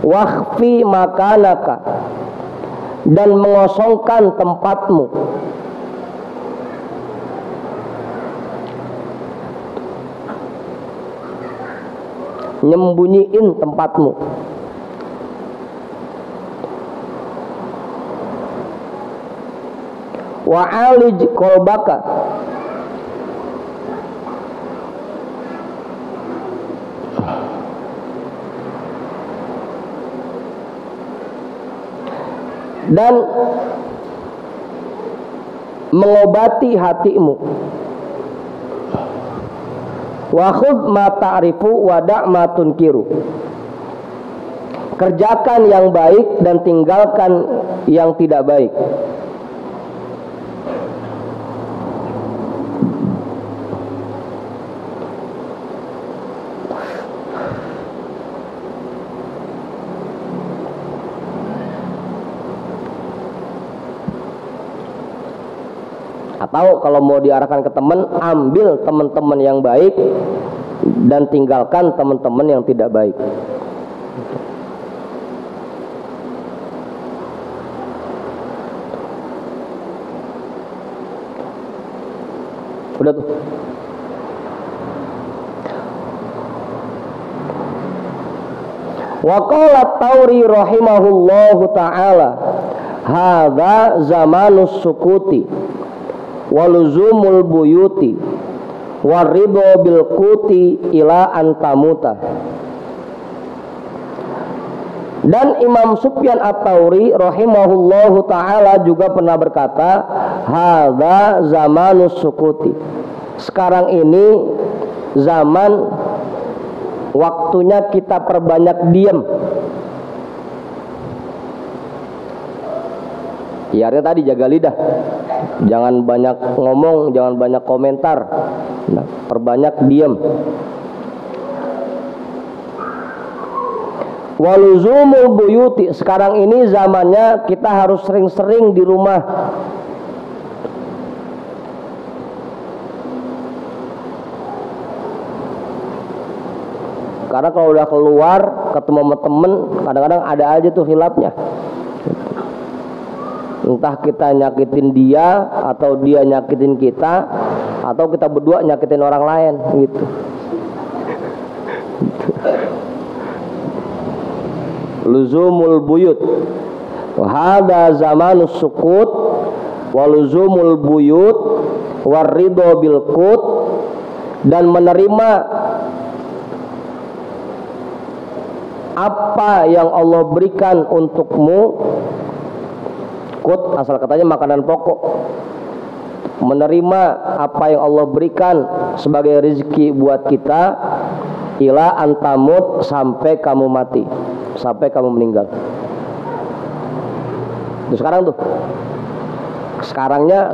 wakhfi makanaka, dan mengosongkan tempatmu. Nyembunyiin tempatmu. wa alij qalbaka, dan mengobati hatimu. Wa khudh ma ta'rifu wa da' ma tunkiru. Kerjakan yang baik dan tinggalkan yang tidak baik. Atau kalau mau diarahkan ke teman, ambil teman-teman yang baik dan tinggalkan teman-teman yang tidak baik. Udah tuh. Wa qala Tauri rahimahullahu ta'ala, hadza zamanus sukuti waluzumul buyuti waridho bil kuti ila antamuta. Dan Imam Sufyan At-Tauri rahimahullahu ta'ala juga pernah berkata, hadza zamanus sukuti, sekarang ini zaman waktunya kita perbanyak diam. Ya, artinya tadi jaga lidah, jangan banyak ngomong, jangan banyak komentar, nah, perbanyak diam. Waluzumul buyuti, sekarang ini zamannya kita harus sering-sering di rumah. Karena kalau udah keluar ketemu sama temen, kadang-kadang ada aja tuh hilapnya. Entah kita nyakitin dia, atau dia nyakitin kita, atau kita berdua nyakitin orang lain gitu. Luzumul buyut, hadza zamanus sukut, waluzumul buyut, waridho bil qut, dan menerima apa yang Allah berikan untukmu. Qut asal katanya makanan pokok. Menerima apa yang Allah berikan sebagai rezeki buat kita, ila antamut, sampai kamu mati, sampai kamu meninggal. Terus sekarang tuh,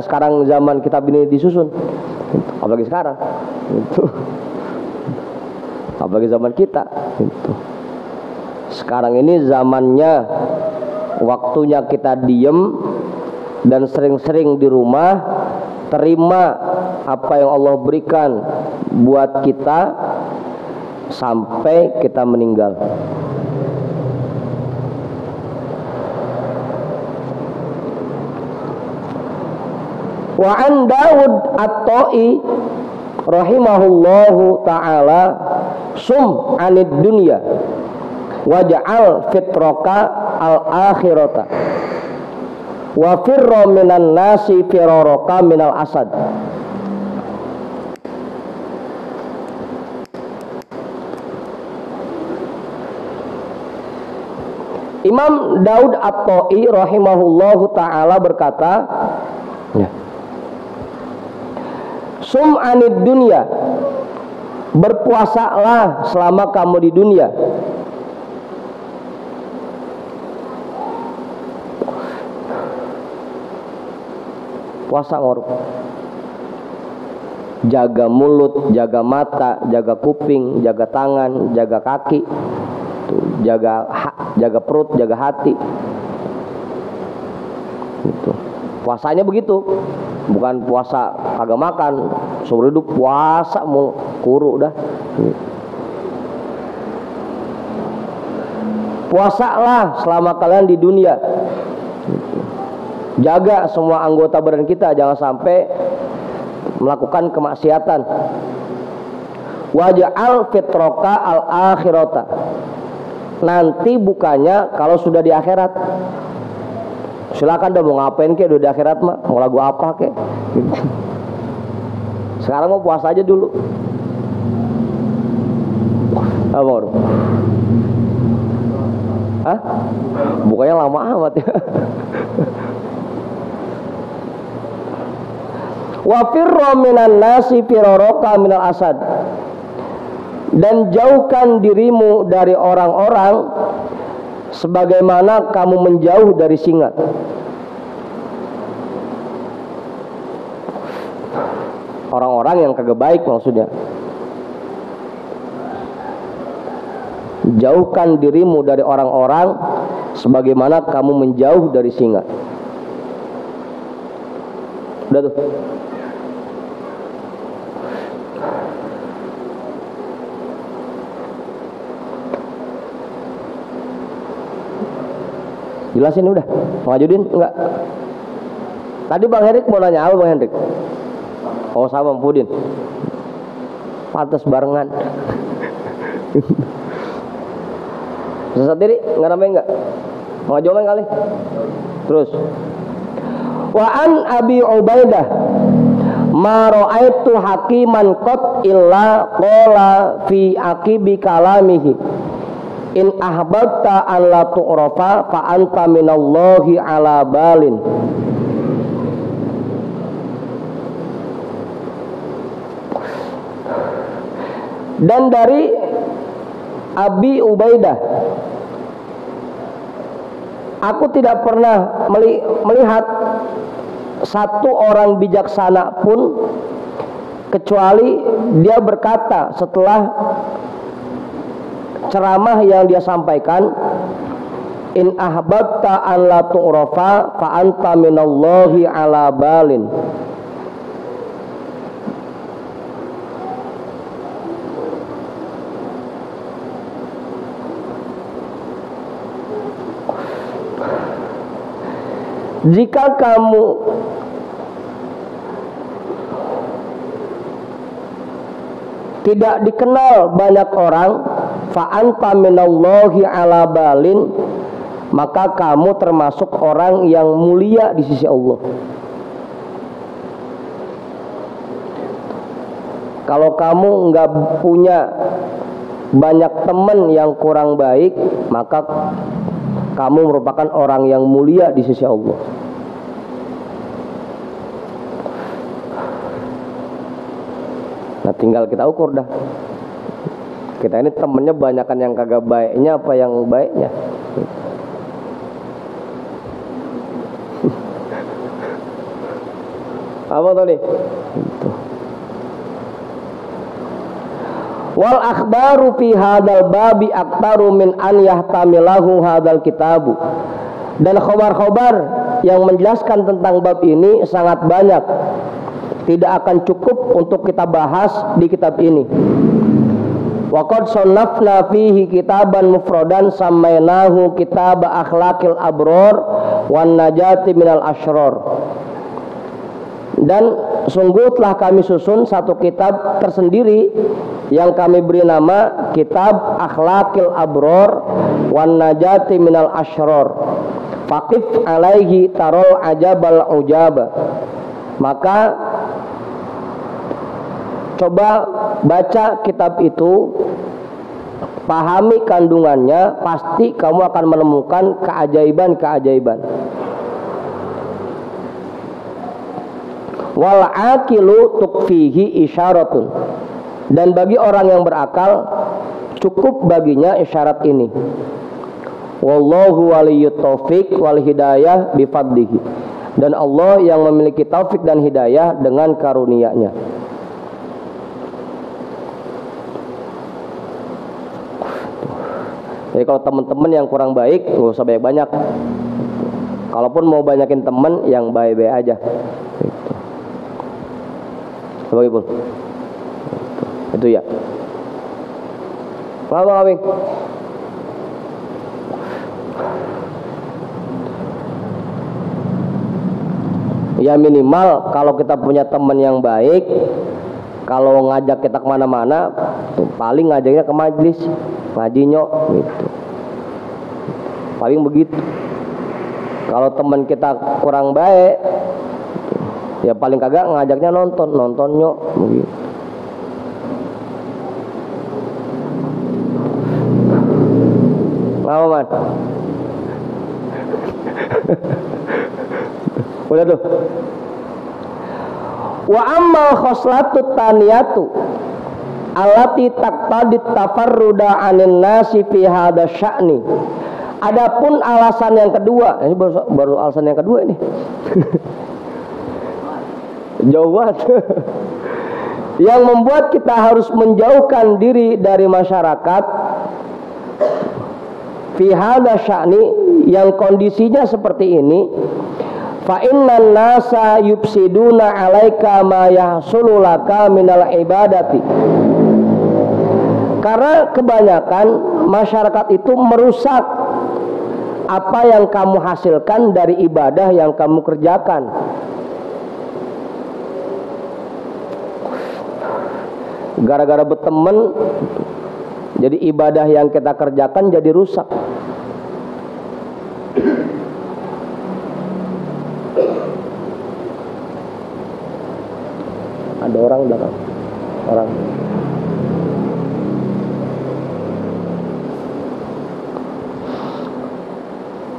sekarang zaman kitab ini disusun, apalagi sekarang itu, apalagi zaman kita itu. Sekarang ini zamannya, waktunya kita diem dan sering-sering di rumah, terima apa yang Allah berikan buat kita sampai kita meninggal. Wa an Daud At-Ta'i rahimahullahu ta'ala, sum anid dunya waj'al fitraka al-akhirata wa firra minan nasi firaraka minal asad. Imam Daud At-Ta'i rahimahullahu ta'ala berkata, ya, sum anid dunya, berpuasalah selama kamu di dunia. Puasa ngorok, jaga mulut, jaga mata, jaga kuping, jaga tangan, jaga kaki, jaga perut, jaga hati. Gitu. Puasanya begitu, bukan puasa kagak makan, seumur hidup puasa mau kuru dah. Puasalah selama kalian di dunia. Jaga semua anggota badan kita, jangan sampai melakukan kemaksiatan. Waj'al fitraka al-akhirata, nanti bukannya kalau sudah di akhirat. Silakan dah mau ngapain kek di akhirat mah, mau lagu apa kek. Sekarang mau puasa aja dulu. Apa baru? Hah? Bukanya lama amat ya. Wa firra minan nasi firaraka minal asad. Dan jauhkan dirimu dari orang-orang sebagaimana kamu menjauh dari singa. Orang-orang yang kagak baik maksudnya. Jauhkan dirimu dari orang-orang sebagaimana kamu menjauh dari singa. Udah tuh. Jelasin udah. Ngajutin enggak? Tadi Bang Hendrik mau nanya apa Bang Hendrik? Oh sama Pudin. Pantes barengan. Sesat diri nggak namanya enggak? Mau jawab kali? Terus. Wa an Abi Ubaidah ma ra'aitu hakiman qad illa qala fi aqibi kalamihi in ahbabta an la tu'rafa fa anta minallahi ala balin. Dan dari Abi Ubaidah, aku tidak pernah melihat satu orang bijaksana pun kecuali dia berkata setelah ceramah yang dia sampaikan, in ahbabta an la tu'rafa fa anta minallahi ala balin. Jika kamu tidak dikenal banyak orang, fa anta minallahi ala balin, maka kamu termasuk orang yang mulia di sisi Allah. Kalau kamu nggak punya banyak teman yang kurang baik, maka kamu merupakan orang yang mulia di sisi Allah. Nah tinggal kita ukur dah. Kita ini temennya banyakan yang kagak baiknya apa yang baiknya. Apa tuh nih? Wal akhbaru fi hadzal babi aktaru min an yahtamilahu hadzal kitabu. Dan khabar-khabar yang menjelaskan tentang bab ini sangat banyak, tidak akan cukup untuk kita bahas di kitab ini. Wa qad sannafna fihi kitaban mufradan samainahu kitab akhlaqil abror wan najati minal asyror. Dan sungguh telah kami susun satu kitab tersendiri yang kami beri nama Kitab Akhlaqil Abror wan Najati minal Asyror. Faqif alaihi tarol ajabal ujaba. Maka coba baca kitab itu, pahami kandungannya, pasti kamu akan menemukan keajaiban-keajaiban. Wal aqilu tukfihi isyaratun. Dan bagi orang yang berakal cukup baginya isyarat ini. Wallahu waliyyut taufiq wal hidayah bifadlihi. Dan Allah yang memiliki taufik dan hidayah dengan karunia-Nya. Jadi kalau teman-teman yang kurang baik nggak usah banyak-banyak. Kalaupun mau banyakin teman yang baik-baik aja. Coba Ibu. Itu ya. Kenapa Bang? Ya minimal kalau kita punya teman yang baik, kalau ngajak kita kemana-mana, paling ngajaknya ke majlis, ngaji nyok, gitu. Paling begitu. Kalau teman kita kurang baik, ya paling kagak ngajaknya nonton nyok begitu. Ngapa man? Udah tuh. Wa ammal khoslatut taniyatu allati taqtadit tafarruda 'anin nasi fi hadha sya'ni. Adapun alasan yang kedua, ini baru alasan yang kedua ini. Jauh banget. Yang membuat kita harus menjauhkan diri dari masyarakat fi hadha sya'ni, yang kondisinya seperti ini. Fa innan nasa yufsiduna 'alaika ma yahsulu laka minal ibadati. Karena kebanyakan masyarakat itu merusak apa yang kamu hasilkan dari ibadah yang kamu kerjakan. Gara-gara berteman, jadi ibadah yang kita kerjakan jadi rusak. Ada orang belakang. Orang.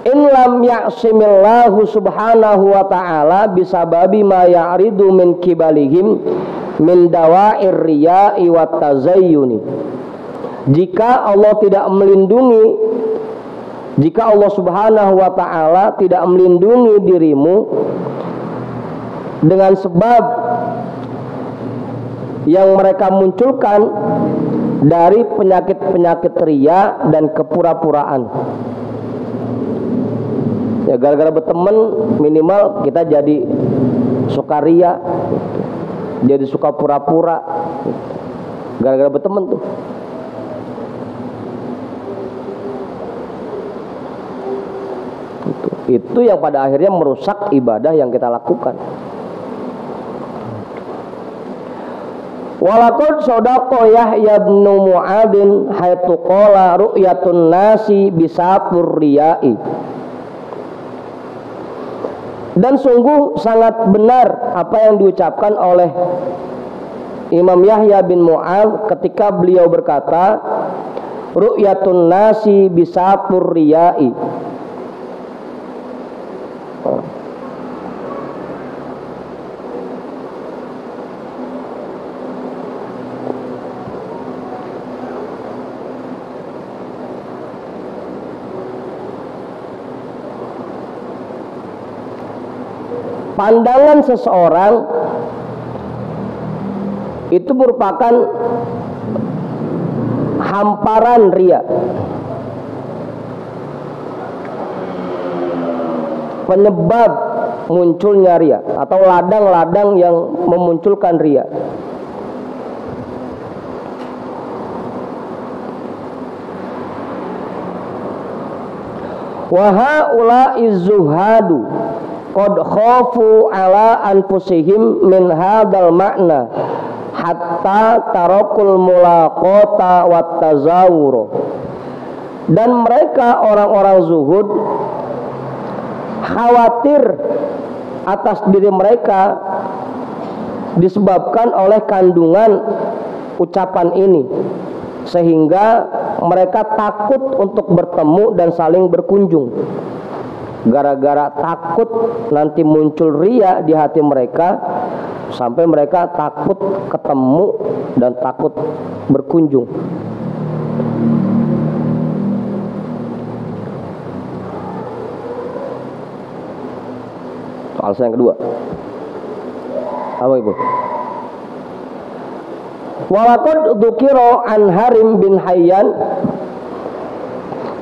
In lam ya'simillahu subhanahu wa ta'ala bisababi ma ya'ridu min kibalihim min dawa'ir riya'i wa tazayyuni. Jika Allah tidak melindungi, jika Allah subhanahu wa ta'ala tidak melindungi dirimu dengan sebab yang mereka munculkan dari penyakit-penyakit riya dan kepura-puraan. Ya gara-gara berteman minimal kita jadi suka ria, jadi suka pura-pura, gara-gara berteman tuh. Itu yang pada akhirnya merusak ibadah yang kita lakukan. Walaqad sadaqa Yahya bin Mu'adin haitsu qala ru'yatun nasi bisafur riya'i. Dan sungguh sangat benar apa yang diucapkan oleh Imam Yahya bin Mu'ad ketika beliau berkata, ru'yatun nasi bisafur riya'i. Pandangan seseorang itu merupakan hamparan ria, penyebab munculnya ria atau ladang-ladang yang memunculkan ria. Wa haula'iz zuhadu qad khafu ala anfusihim min hadzal ma'na hatta tarakul mulaqata wat tazawur. Dan mereka orang-orang zuhud khawatir atas diri mereka disebabkan oleh kandungan ucapan ini, sehingga mereka takut untuk bertemu dan saling berkunjung. Gara-gara takut nanti muncul ria di hati mereka, sampai mereka takut ketemu dan takut berkunjung. Alasan yang kedua apa ibu? Walaqad dzukira an Harim bin Hayyan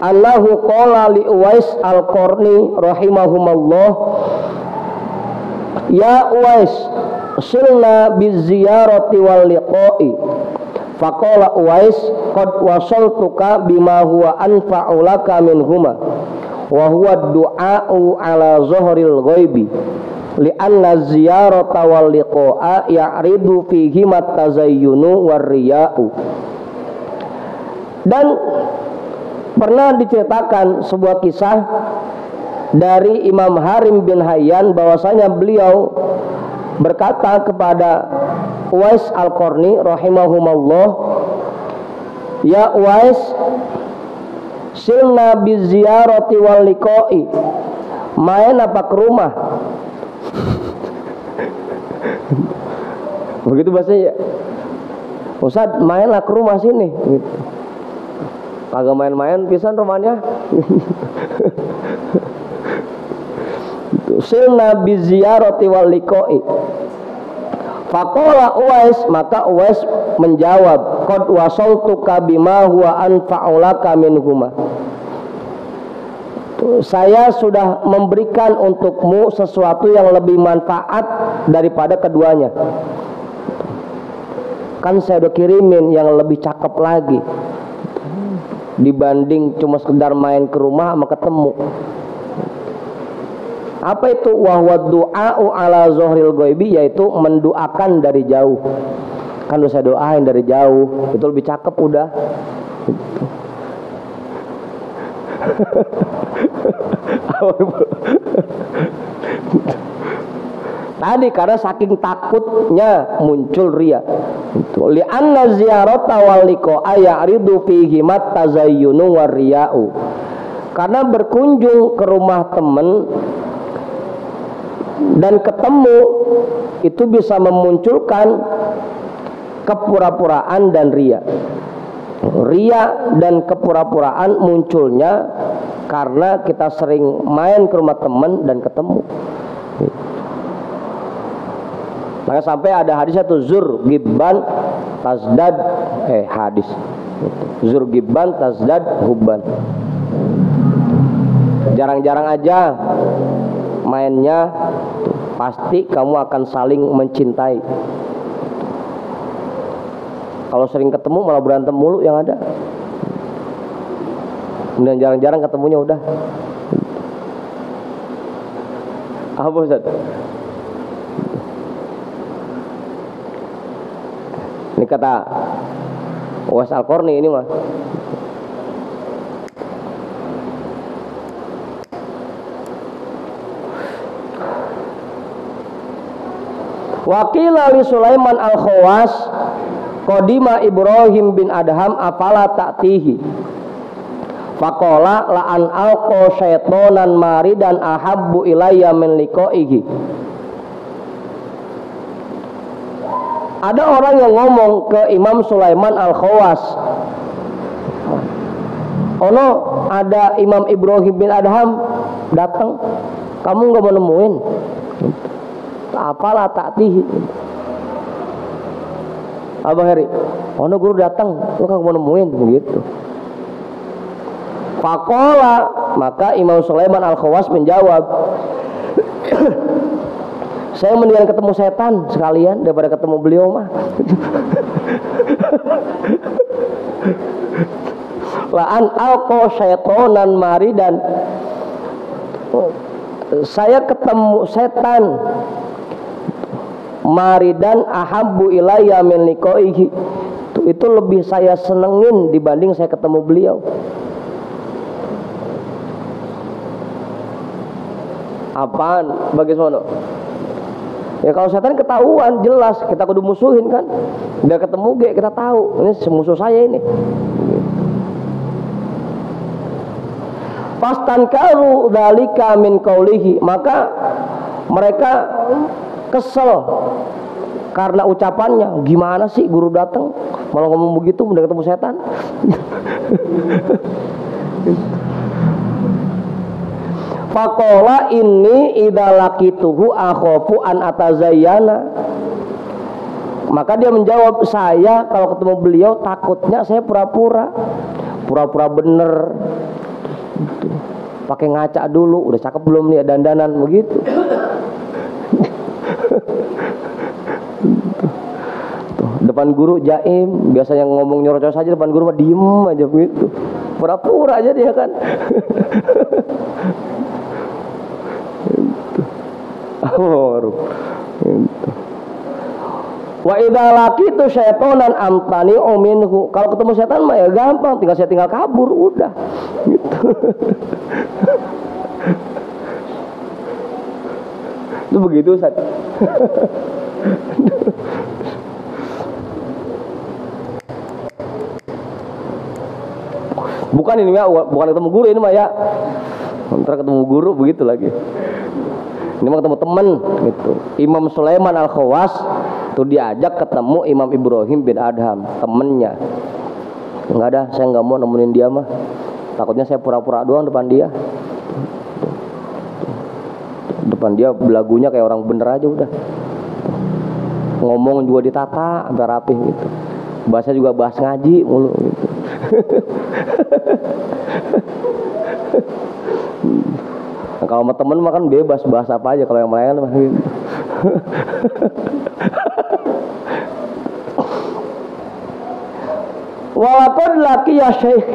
Allahu qala li Uwais al-Qarni rahimahumallah, ya Uwais silna biziyarati wal liqa'i. Faqala Uwais qad wasaltuka bima huwa anfa'u laka minhuma wa huwa du'a'u ala zahril ghaibi li'anna ziyarata wal liqa'a ya'ridu fihi at-tazayyunu war riya'u. Dan pernah diceritakan sebuah kisah dari Imam Harim bin Hayyan bahwasanya beliau berkata kepada Uwais Al-Qarni rahimahumullah, ya Uwais, silna biziyarati wal liqa'i, main apa ke rumah? Begitu bahasanya. Ustaz, mainlah ke rumah sini gitu. Kagak main-main pisan rumahnya. Silna biziyarati wal liqa'i. Faqala Uwais, maka Uwais menjawab, qad wasaltuka bima huwa anfa'u laka minhuma. Saya sudah memberikan untukmu sesuatu yang lebih manfaat daripada keduanya. Kan saya udah kirimin yang lebih cakep lagi dibanding cuma sekedar main ke rumah sama ketemu. Apa itu? Wahwa du'a'u ala zohril ghaibi, yaitu mendoakan dari jauh. Kan udah saya doain dari jauh, itu lebih cakep udah. Tadi karena saking takutnya muncul ria. Li'anna ziyarata wal liqa'a ya'ridu fihi mat tazayyunu war riya'u. Karena berkunjung ke rumah teman dan ketemu itu bisa memunculkan kepura-puraan dan ria. Ria dan kepura-puraan munculnya karena kita sering main ke rumah teman dan ketemu. Maka sampai ada hadis itu zur gibban tazdad hadis. Zur gibban tazdad hubban. Jarang-jarang aja mainnya, pasti kamu akan saling mencintai. Kalau sering ketemu malah berantem mulu yang ada. Kemudian jarang-jarang ketemunya udah. Apa Ustaz? Ini kata Uwais Al-Qarni ini mah. Wakila li Sulaiman Al-Khawas qadima Ibrahim bin Adham afala ta'tihi faqala la an alqa syaitonan maridan ahabbu ilayya min liqaihi. Ada orang yang ngomong ke Imam Sulaiman Al-Khawas, ono ada Imam Ibrahim bin Adham datang, kamu nggak mau nemuin? Apalah ta'tihi. Abang Heri, ono guru datang, lu kagak mau nemuin begitu. Faqala, maka Imam Sulaiman Al-Khawas menjawab, saya mendingan ketemu setan sekalian daripada ketemu beliau mah. La'an alqa syaitonan maridan, saya ketemu setan maridan ahabbu ilayya min liqaihi, itu lebih saya senengin dibanding saya ketemu beliau. Apaan? Bagaimana? Ya kalau setan ketahuan jelas, kita kudu musuhin kan. Biar ketemu kita tahu ini musuh saya ini. Fastankaru dzalika min qaulihi, maka mereka kesel karena ucapannya. Gimana sih guru datang malah ngomong begitu, udah ketemu setan. Faqala inni idza laqituhu akhafu an atazayyana. Maka dia menjawab, saya kalau ketemu beliau takutnya saya pura-pura bener. Pakai ngaca dulu, udah cakep belum nih dandanan begitu. Depan guru jaim, biasanya ngomong nyorot-nyorot saja, depan guru mah diem aja begitu. Pura-pura aja dia kan. Wa idza laqitu syaitonan amtani minhu. Kalau ketemu setan mah ya gampang, tinggal kabur udah gitu. Itu begitu Ustaz. Bukan ini ya, bukan ketemu guru ini mah ya. Ntar ketemu guru begitu lagi. Ini mah ketemu teman gitu. Imam Sulaiman Al-Khawas tuh diajak ketemu Imam Ibrahim bin Adham, temennya. Enggak ada, saya nggak mau nemenin dia mah. Takutnya saya pura-pura doang depan dia. Depan dia belagunya kayak orang bener aja udah. Ngomong juga ditata sampai rapih gitu. Bahasa juga bahas ngaji mulu gitu. Nah, kalau sama temen mah kan bebas bahas apa aja, kalau yang lain mah gitu. Walaqad laki ya Syekh.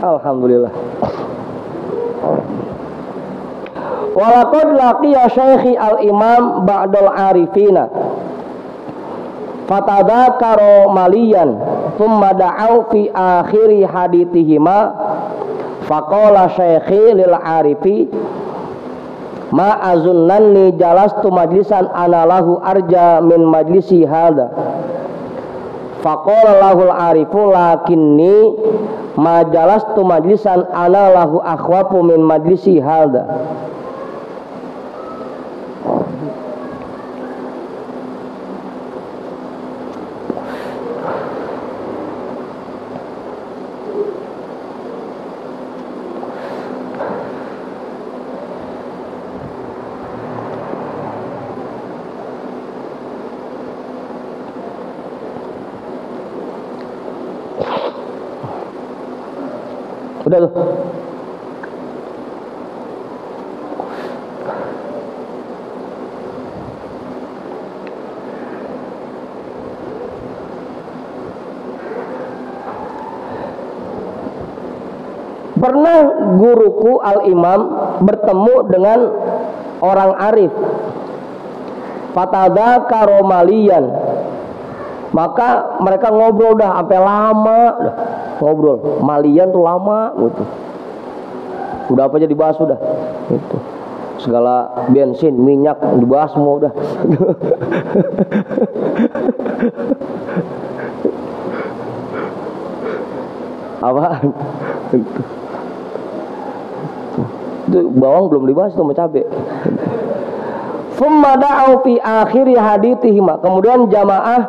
Alhamdulillah. Walaqad laki ya Syekhi al-Imam ba'dal arifina. Fatadzakaro maliyan thumma da'au fi akhiri hadithihima faqala Syekhi lil arifi ma azunnani jalastu majlisan ana lahu arja min majlisi hadha. Faqala lahul arifu lakinni ma jalastu majlisan ana lahu akhwafu min majlisi hadha. Udah tuh. Pernah guruku Al-Imam bertemu dengan orang arif. Fatadzakaro maliyan. Maka mereka ngobrol dah sampai lama dah. Ngobrol malian tuh lama gitu. Udah apa aja dibahas udah gitu. Segala bensin, minyak dibahas semua udah. Apaan? Itu bawang belum dibahas tuh sama cabe. Thumma da'au fi akhiri hadithihima. Kemudian jamaah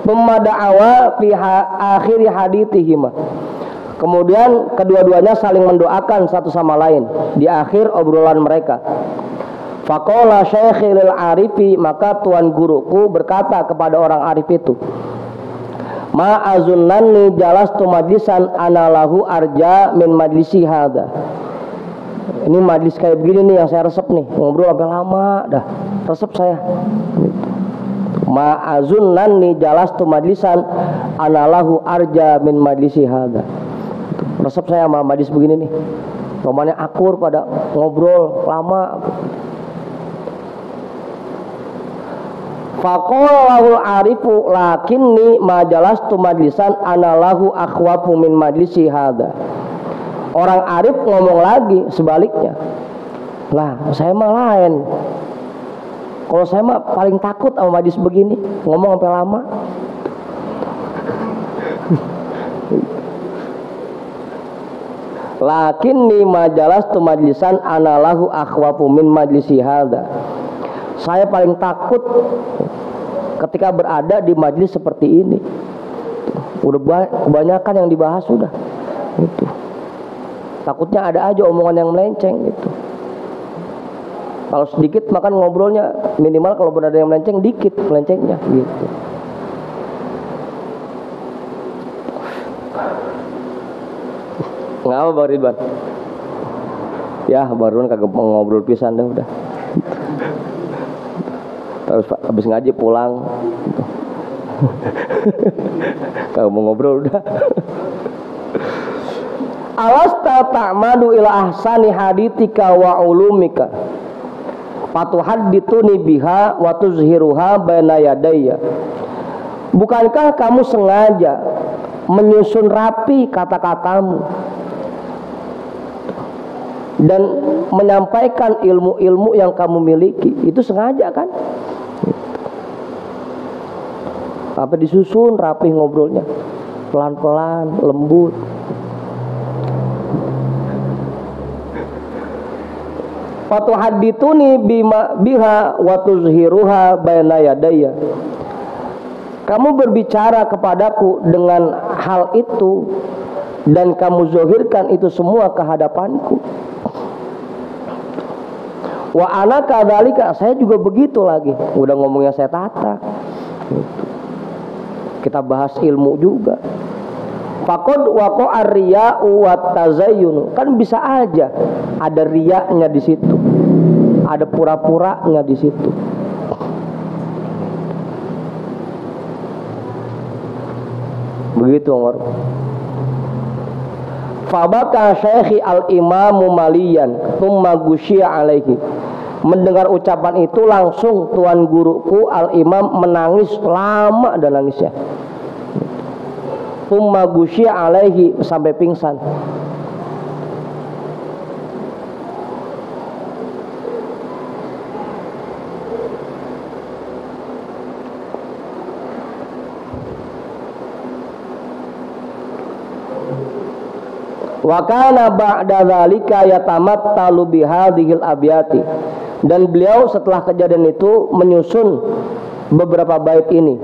thumma da'awa fi akhiri hadithihima. Kemudian kedua-duanya saling mendoakan satu sama lain di akhir obrolan mereka. Faqala Syekhi lil arifi, maka tuan guruku berkata kepada orang arif itu, ma azunnani jalastu majlisan ana lahu arja min majlisi hadza. Ini majlis kayak begini nih yang saya resep nih, ngobrol sampai lama dah, resep saya. Ma azunnani jalastu majlisan ana lahu arja min majlisi hadza. Resep saya sama majlis begini nih, romannya akur pada ngobrol lama. Faqala arifu lakinni ma jalastu majlisan ana lahu akhwafu min majlisi hadza. Orang arif ngomong lagi sebaliknya, lah saya mah lain. Kalau saya mah paling takut sama majlis begini, ngomong sampai lama. Lakinni ma jalastu majlisan ana lahu akhwafu min majlisi hadza. Saya paling takut ketika berada di majlis seperti ini. Udah kebanyakan yang dibahas sudah. Itu. Takutnya ada aja omongan yang melenceng gitu. Kalau sedikit makan ngobrolnya minimal, kalau benar ada yang melenceng dikit melencengnya gitu. Ngapa Bang Ridwan? Ya baruan kagak ngobrol pisan dah udah. Terus habis ngaji pulang gitu. Kagak mau ngobrol udah. Alasta ta'madu ila ahsani hadithika wa ulumika fatuhaddituni biha wa tuzhiruha baina yadayya. Bukankah kamu sengaja menyusun rapi kata-katamu dan menyampaikan ilmu-ilmu yang kamu miliki. Itu sengaja kan? Apa disusun rapih ngobrolnya, pelan-pelan, lembut. Fatuhadditsuni bima biha wa tuzhiruha baina yadayya. Kamu berbicara kepadaku dengan hal itu dan kamu zahirkan itu semua ke hadapanku. Wa ana kadzalika, saya juga begitu lagi. Udah ngomongnya saya tata. Kita bahas ilmu juga. Faqad waqa'a ar-riya'u wat tazayyun. Kan bisa aja ada riyaknya di situ. Ada pura-puranya di situ. Begitu, Umar. Fabaka syekhi al-imamu maliyan thumma gusyi'a alaihi. Mendengar ucapan itu langsung tuan guruku al-imam menangis lama dan nangisnya. Thumma gusyi'a alaihi, sampai pingsan. Wa kana ba'da dzalika yatamattalu bihadhil abyati. Dan beliau setelah kejadian itu menyusun beberapa bait ini.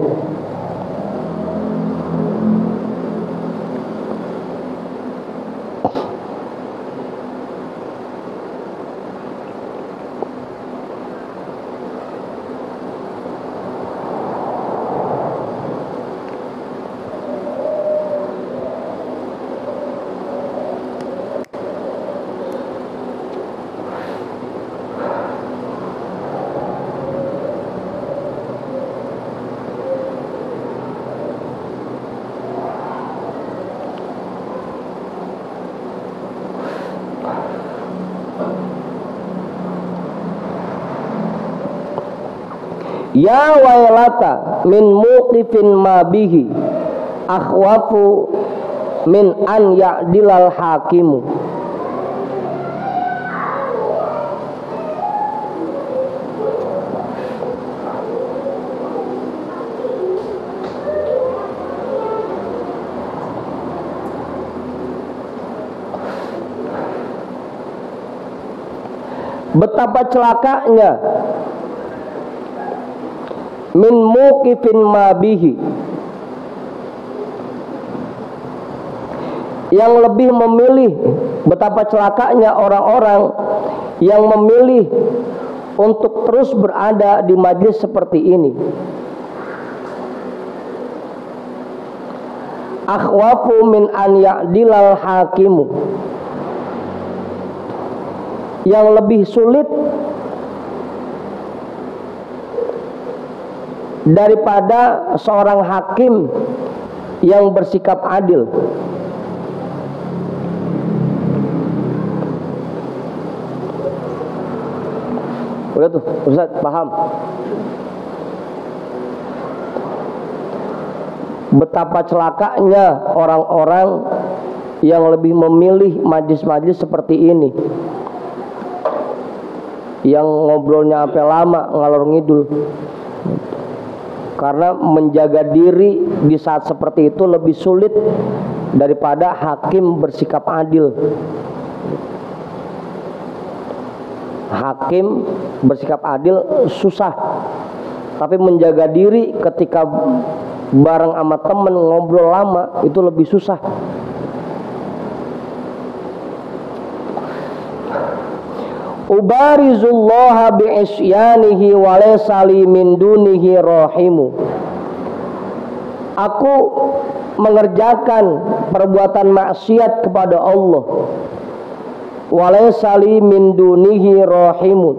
Ya wailata min muqifin ma bihi akhwafu min an ya'dilal hakimu. Betapa celakanya min muqifin ma bihi, yang lebih memilih, betapa celakanya orang-orang yang memilih untuk terus berada di majlis seperti ini. Akhwafu min an ya'dilal hakimu, yang lebih sulit daripada seorang hakim yang bersikap adil. Udah tuh, Ustaz, paham? Betapa celakanya orang-orang yang lebih memilih majlis-majlis seperti ini, yang ngobrolnya sampai lama ngalor ngidul. Karena menjaga diri di saat seperti itu lebih sulit daripada hakim bersikap adil. Hakim bersikap adil susah, tapi menjaga diri ketika bareng sama temen ngobrol lama itu lebih susah. Ubarizullaha bi'isyanihi wa laysa li min dunihi rahimu. Aku mengerjakan perbuatan maksiat kepada Allah, wa laysa li min dunihi rahimun.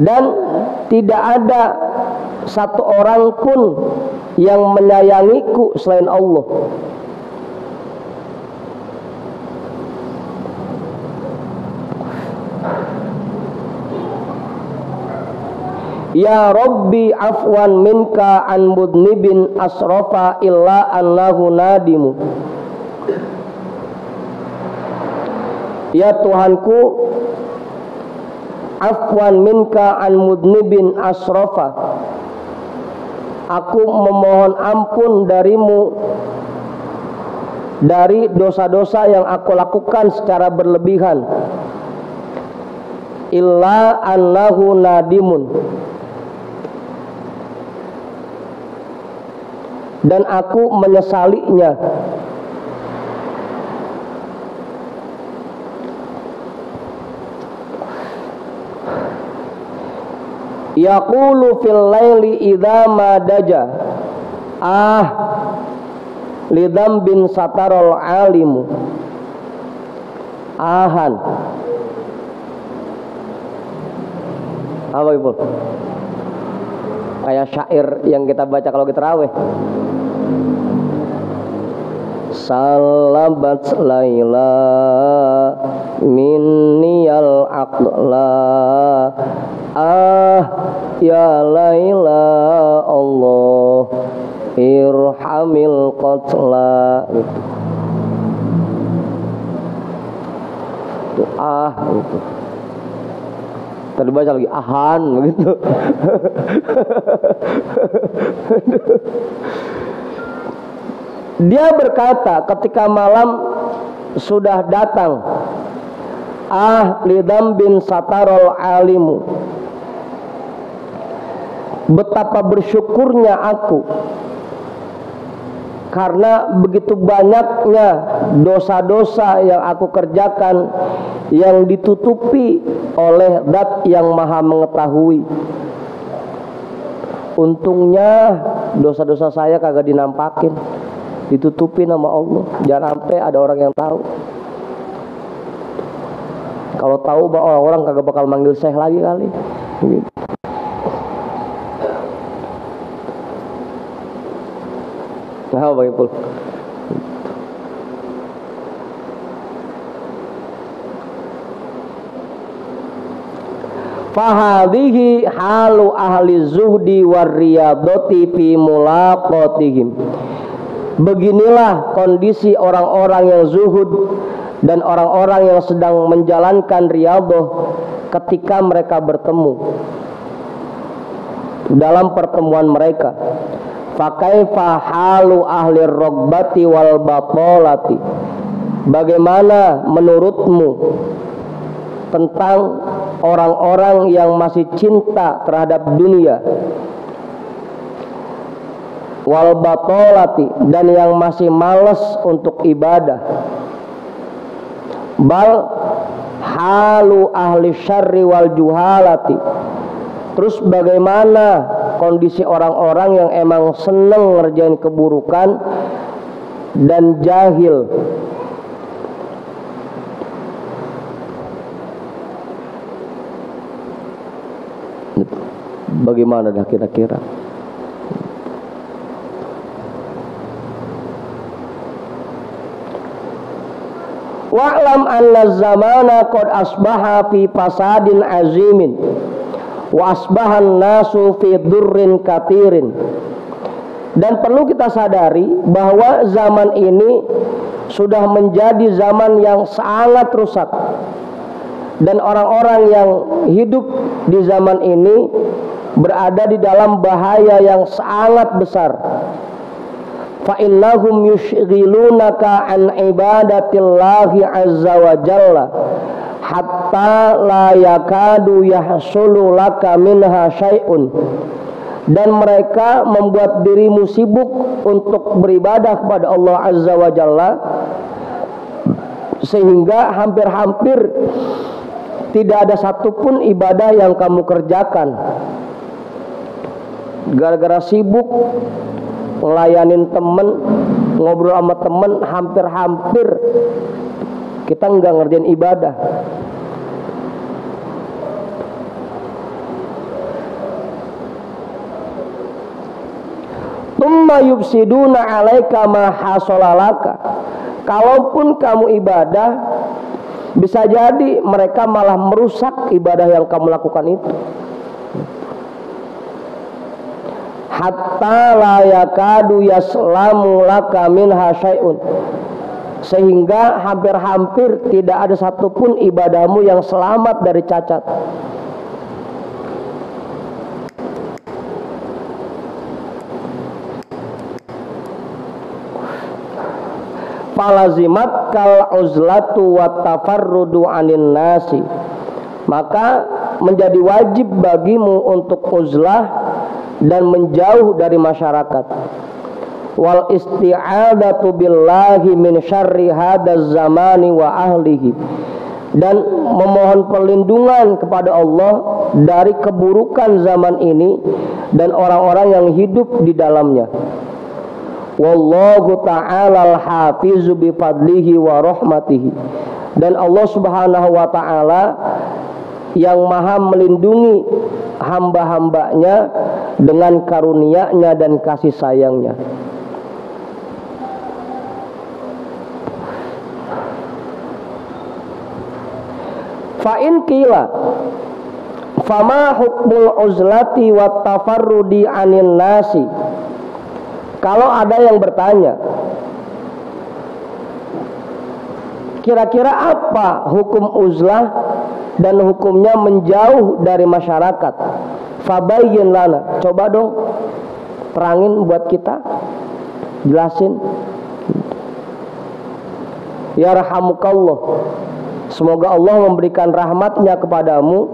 Dan tidak ada satu orang pun yang menyayangiku selain Allah. Ya Rabbi afwan minka an mudnibin asrafa illa annahu nadimu. Ya Tuhanku, afwan minka an mudnibin asrafa, aku memohon ampun darimu dari dosa-dosa yang aku lakukan secara berlebihan. Illa annahu nadimun, dan aku menyesalinya. Yaqulu fil laili idza ma daja lidambin satarol alimu. Ahan apa ibu? Kayak syair yang kita baca kalau kita tarawih. Salabat Laila minniyal aqla, ya Laila Allah irhamil qatla. Itu itu. Tadi baca lagi ahan begitu. Dia berkata ketika malam sudah datang, lidambin satarol alimu, betapa bersyukurnya aku karena begitu banyaknya dosa-dosa yang aku kerjakan yang ditutupi oleh Zat yang Maha Mengetahui. Untungnya dosa-dosa saya kagak dinampakin, ditutupi nama Allah. Jangan sampai ada orang yang tahu. Kalau tahu orang kagak bakal manggil Syekh lagi kali. Gitu. Nah, Bang Ipul. Fahadhihi halu ahli zuhdi war riyadati fi mulaqatihim. Beginilah kondisi orang-orang yang zuhud dan orang-orang yang sedang menjalankan riyadhah ketika mereka bertemu dalam pertemuan mereka. Fakaifa halu ahli rogbati wal batolati, bagaimana menurutmu tentang orang-orang yang masih cinta terhadap dunia, wal batolati, dan yang masih malas untuk ibadah. Bal halu ahli syarri wal juhalati, terus bagaimana kondisi orang-orang yang emang seneng ngerjain keburukan dan jahil. Bagaimana dah kira-kira? Wa'lam anna zamana qad asbaha fi fasadin azimin wa asbahan nasu fi durrin katirin. Dan perlu kita sadari bahwa zaman ini sudah menjadi zaman yang sangat rusak, dan orang-orang yang hidup di zaman ini berada di dalam bahaya yang sangat besar. Fa innahum yushghilunaka an ibadatillahi azza wa jalla hatta la yakadu yahsulu laka minha syai'un. Dan mereka membuat dirimu sibuk untuk beribadah kepada Allah azza wa jalla sehingga hampir-hampir tidak ada satupun ibadah yang kamu kerjakan. Gara-gara sibuk ngelayanin temen, ngobrol sama temen, hampir-hampir kita nggak ngerjain ibadah. Tumma yufsiduna alaika ma hasolalaka. Kalaupun kamu ibadah, bisa jadi mereka malah merusak ibadah yang kamu lakukan itu. hatta la yakadu yaslamu laka minha syai'un, sehingga hampir-hampir tidak ada satupun ibadahmu yang selamat dari cacat. Falazimat kal uzlatu wat tafarrudu anin nasi, maka menjadi wajib bagimu untuk uzlah dan menjauh dari masyarakat. Wal isti'adzatu billahi min syarri hadzal zamani wa ahlihi, dan memohon perlindungan kepada Allah dari keburukan zaman ini dan orang-orang yang hidup di dalamnya. Wallahu ta'ala al-hafizu bi fadlihi wa rahmatihi, dan Allah Subhanahu wa ta'ala yang maha melindungi hamba-hambanya dengan karunia-Nya dan kasih sayang-Nya. Fa in qila fama hukmul uzlati wat tafarrudi anin nasi, kalau ada yang bertanya, kira-kira apa hukum uzlah dan hukumnya menjauh dari masyarakat? Fabayyin lana, coba dong terangin buat kita, jelasin. Ya rahamukallah, semoga Allah memberikan rahmatnya kepadamu.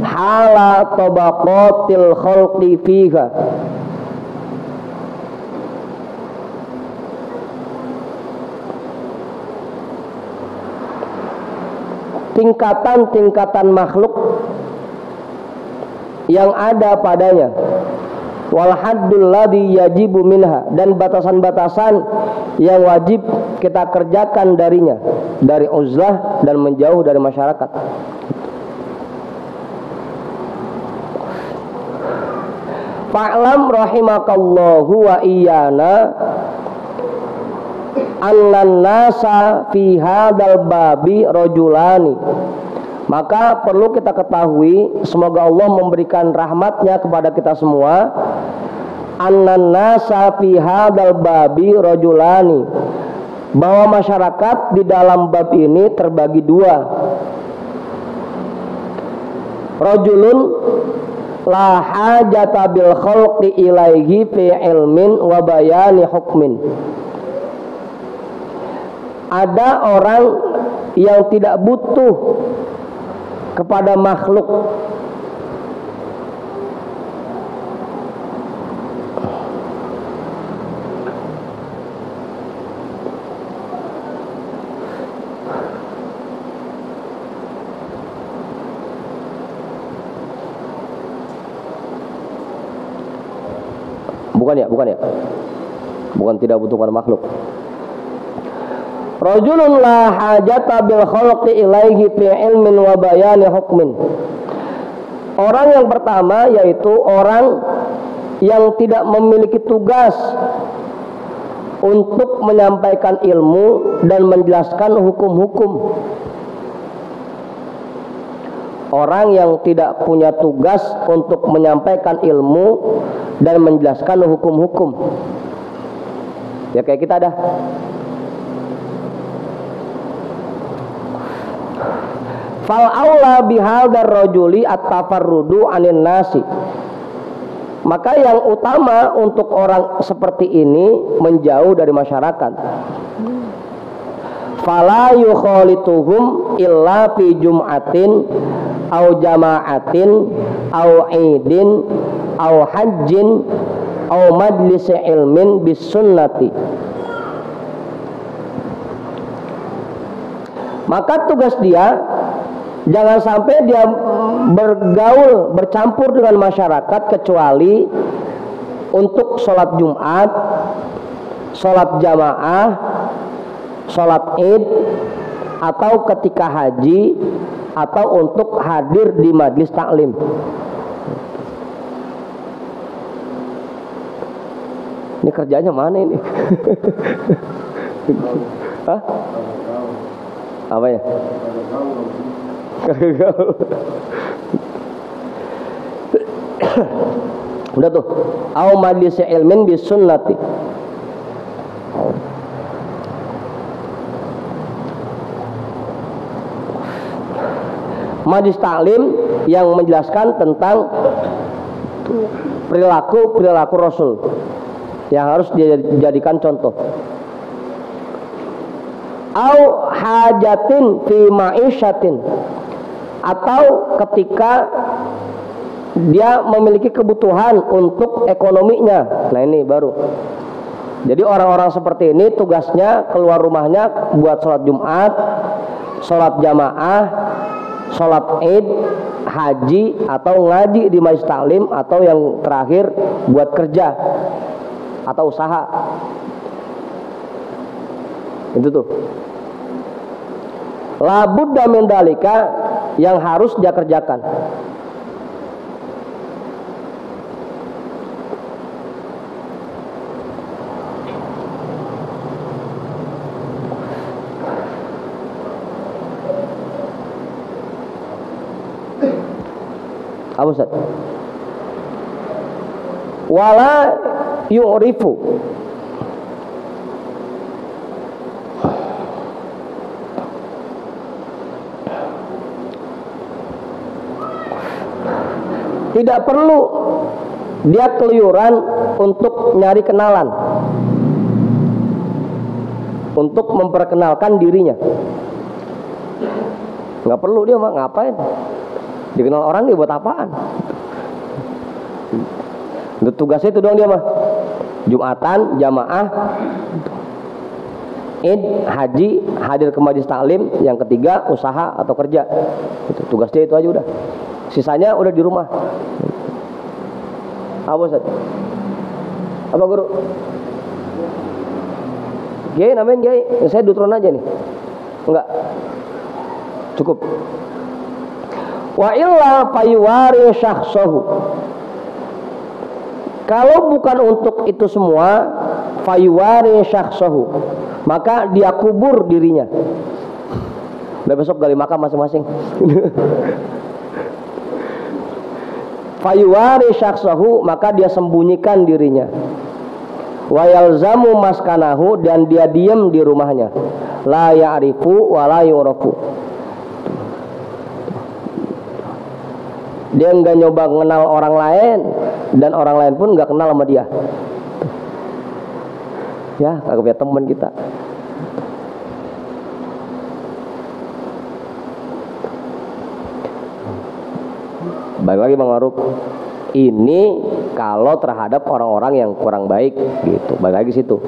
Hala tabaqatil khalqi fiha, tingkatan-tingkatan makhluk yang ada padanya, wal haddul ladzi yajibu minha, dan batasan-batasan yang wajib kita kerjakan darinya, dari uzlah dan menjauh dari masyarakat. Fa'lam rahimakallahu wa iyana annan nasa fi hadzal babi rajulani, maka perlu kita ketahui, semoga Allah memberikan rahmatnya kepada kita semua. Annan nasa fi hadzal babi rajulani, bahwa masyarakat di dalam bab ini terbagi dua. Rajulun la hajata bil khalqi ilaihi fi ilmin wa bayani hukmin, ada orang yang tidak butuh kepada makhluk bukan tidak butuh pada makhluk. Rajulun la hajata bil khalqi ilaihi fi ilmin wa bayani hukmin, orang yang pertama yaitu orang yang tidak memiliki tugas untuk menyampaikan ilmu dan menjelaskan hukum-hukum. Orang yang tidak punya tugas untuk menyampaikan ilmu dan menjelaskan hukum-hukum, ya kayak kita dah. Fal aula bihadzal rajuli at-tafarrudu anin nasi, maka yang utama untuk orang seperti ini menjauh dari masyarakat. Fala yukhalituhum illa fi jum'atin au jama'atin au idin au hajjin au majlis ilmin bis sunnati. Maka tugas dia, jangan sampai dia bergaul, bercampur dengan masyarakat kecuali untuk sholat Jumat, sholat jamaah, sholat id, atau ketika haji, atau untuk hadir di majlis taklim. Ini kerjanya mana ini? Hah? Apa ya? Udah tuh. Au majlis ilmin bis sunnati. Majlis taklim yang menjelaskan tentang perilaku Rasul yang harus dijadikan contoh. Au hajatin fi ma'isyatin, atau ketika dia memiliki kebutuhan untuk ekonominya. Nah ini baru. Jadi orang-orang seperti ini tugasnya keluar rumahnya buat sholat Jumat, sholat jamaah, sholat id, haji, atau ngaji di majlis taklim, atau yang terakhir buat kerja atau usaha. Itu tuh. Labudda min dalika, yang harus dia kerjakan. Apa Ustaz? Wala yu'rifu, tidak perlu dia keluyuran untuk nyari kenalan, untuk memperkenalkan dirinya. Nggak perlu dia mah, ngapain? Dikenal orang dia buat apaan? Untuk tugasnya itu doang dia mah. Jumatan, jamaah, id, haji, hadir ke majlis taklim, yang ketiga usaha atau kerja. Itu tugas dia, itu aja udah. Sisanya udah di rumah. Apa Ustaz? Apa guru? Kiai namain Kiai. Saya dutron aja nih. Enggak. Cukup. Wa illa fayuwari syakhsahu. Kalau bukan untuk itu semua, fayuwari syakhsahu, maka dia kubur dirinya. Udah besok gali makam masing-masing. Fayuwari syakhsahu, maka dia sembunyikan dirinya. Wa yalzamu maskanahu, dan dia diam di rumahnya. La ya'rifu wa la yu'rafu. Dia nggak nyoba mengenal orang lain, dan orang lain pun nggak kenal sama dia. Ya, kagak punya teman kita. Balik lagi Bang Maruk. Ini kalau terhadap orang-orang yang kurang baik gitu. Balik lagi situ.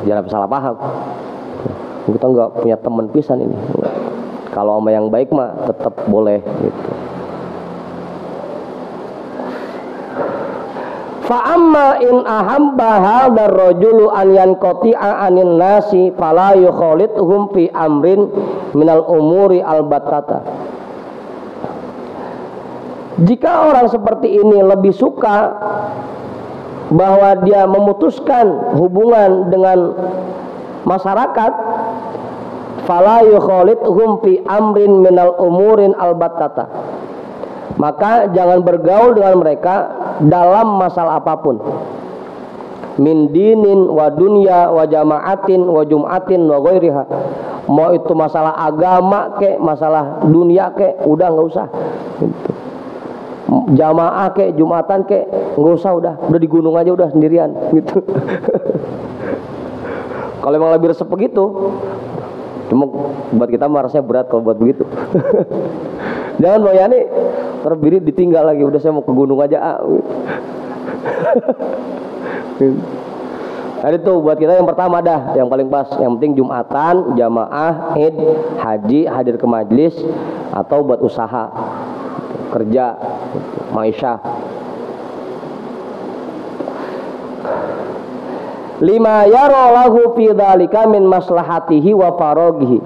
Jangan salah paham. Kita nggak punya teman pisan ini. Kalau sama yang baik mah tetap boleh gitu. Fa amma in ahabba hadzal rajulu an yanqati'a anin nasi fala yukhalituhum fi amrin minal umuri albatata. Jika orang seperti ini lebih suka bahwa dia memutuskan hubungan dengan masyarakat, fala yukhalituhum fi amrin minal umurin albatata, maka jangan bergaul dengan mereka dalam masalah apapun, min dinin wa dunya wa jama'atin wa jum'atin wa ghairiha. Mau itu masalah agama kek, masalah dunia kek, udah nggak usah gitu. Jamaah kek, jumatan kek, nggak usah, udah di gunung aja udah sendirian gitu. Kalau emang lebih resep begitu, cuma buat kita mah rasanya berat kalau buat begitu. Jangan Bang Yani terbiri ditinggal lagi, udah saya mau ke gunung aja. Tadi tuh buat kita yang pertama dah, yang paling pas, yang penting jumatan, jamaah, id, haji, hadir ke majlis, atau buat usaha, kerja, maisha. Lima yara lahu fi dzalika min maslahatihi wa faraghihi,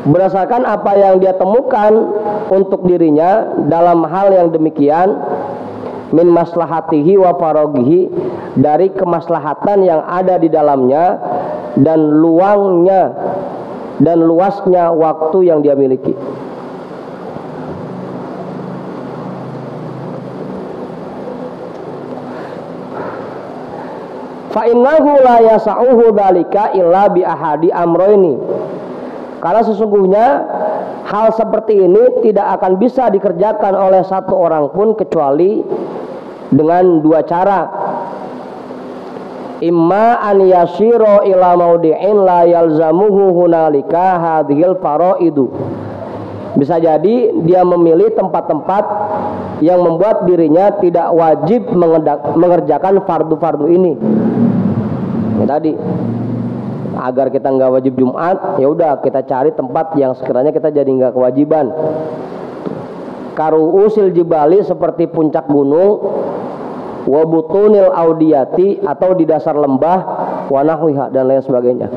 berdasarkan apa yang dia temukan untuk dirinya dalam hal yang demikian, min maslahatihi wa faraghihi, dari kemaslahatan yang ada di dalamnya dan luangnya dan luasnya waktu yang dia miliki. Fa innahu la yasa'uhu dzalika illa bi ahadi amroini. Karena sesungguhnya hal seperti ini tidak akan bisa dikerjakan oleh satu orang pun kecuali dengan dua cara. Imma an yasiro ila maudi'in la yalzamuhu hunalika hadhil faraidu. Bisa jadi dia memilih tempat-tempat yang membuat dirinya tidak wajib mengerjakan fardu-fardu ini. Ini tadi, agar kita nggak wajib Jumat, ya udah kita cari tempat yang sekiranya kita jadi nggak kewajiban. Karuusil jibali seperti puncak gunung, wabutunil audiyati atau di dasar lembah, wanahwiha dan lain sebagainya.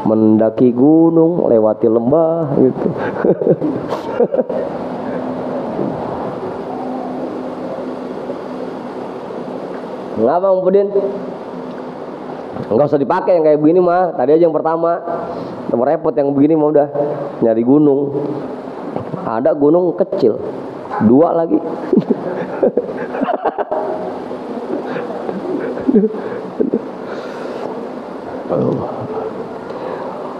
Mendaki gunung, lewati lembah gitu. Enggak Bang Budin, enggak usah dipakai yang kayak begini mah. Tadi aja yang pertama, nomor repot yang begini mah udah nyari gunung. Ada gunung kecil, dua lagi.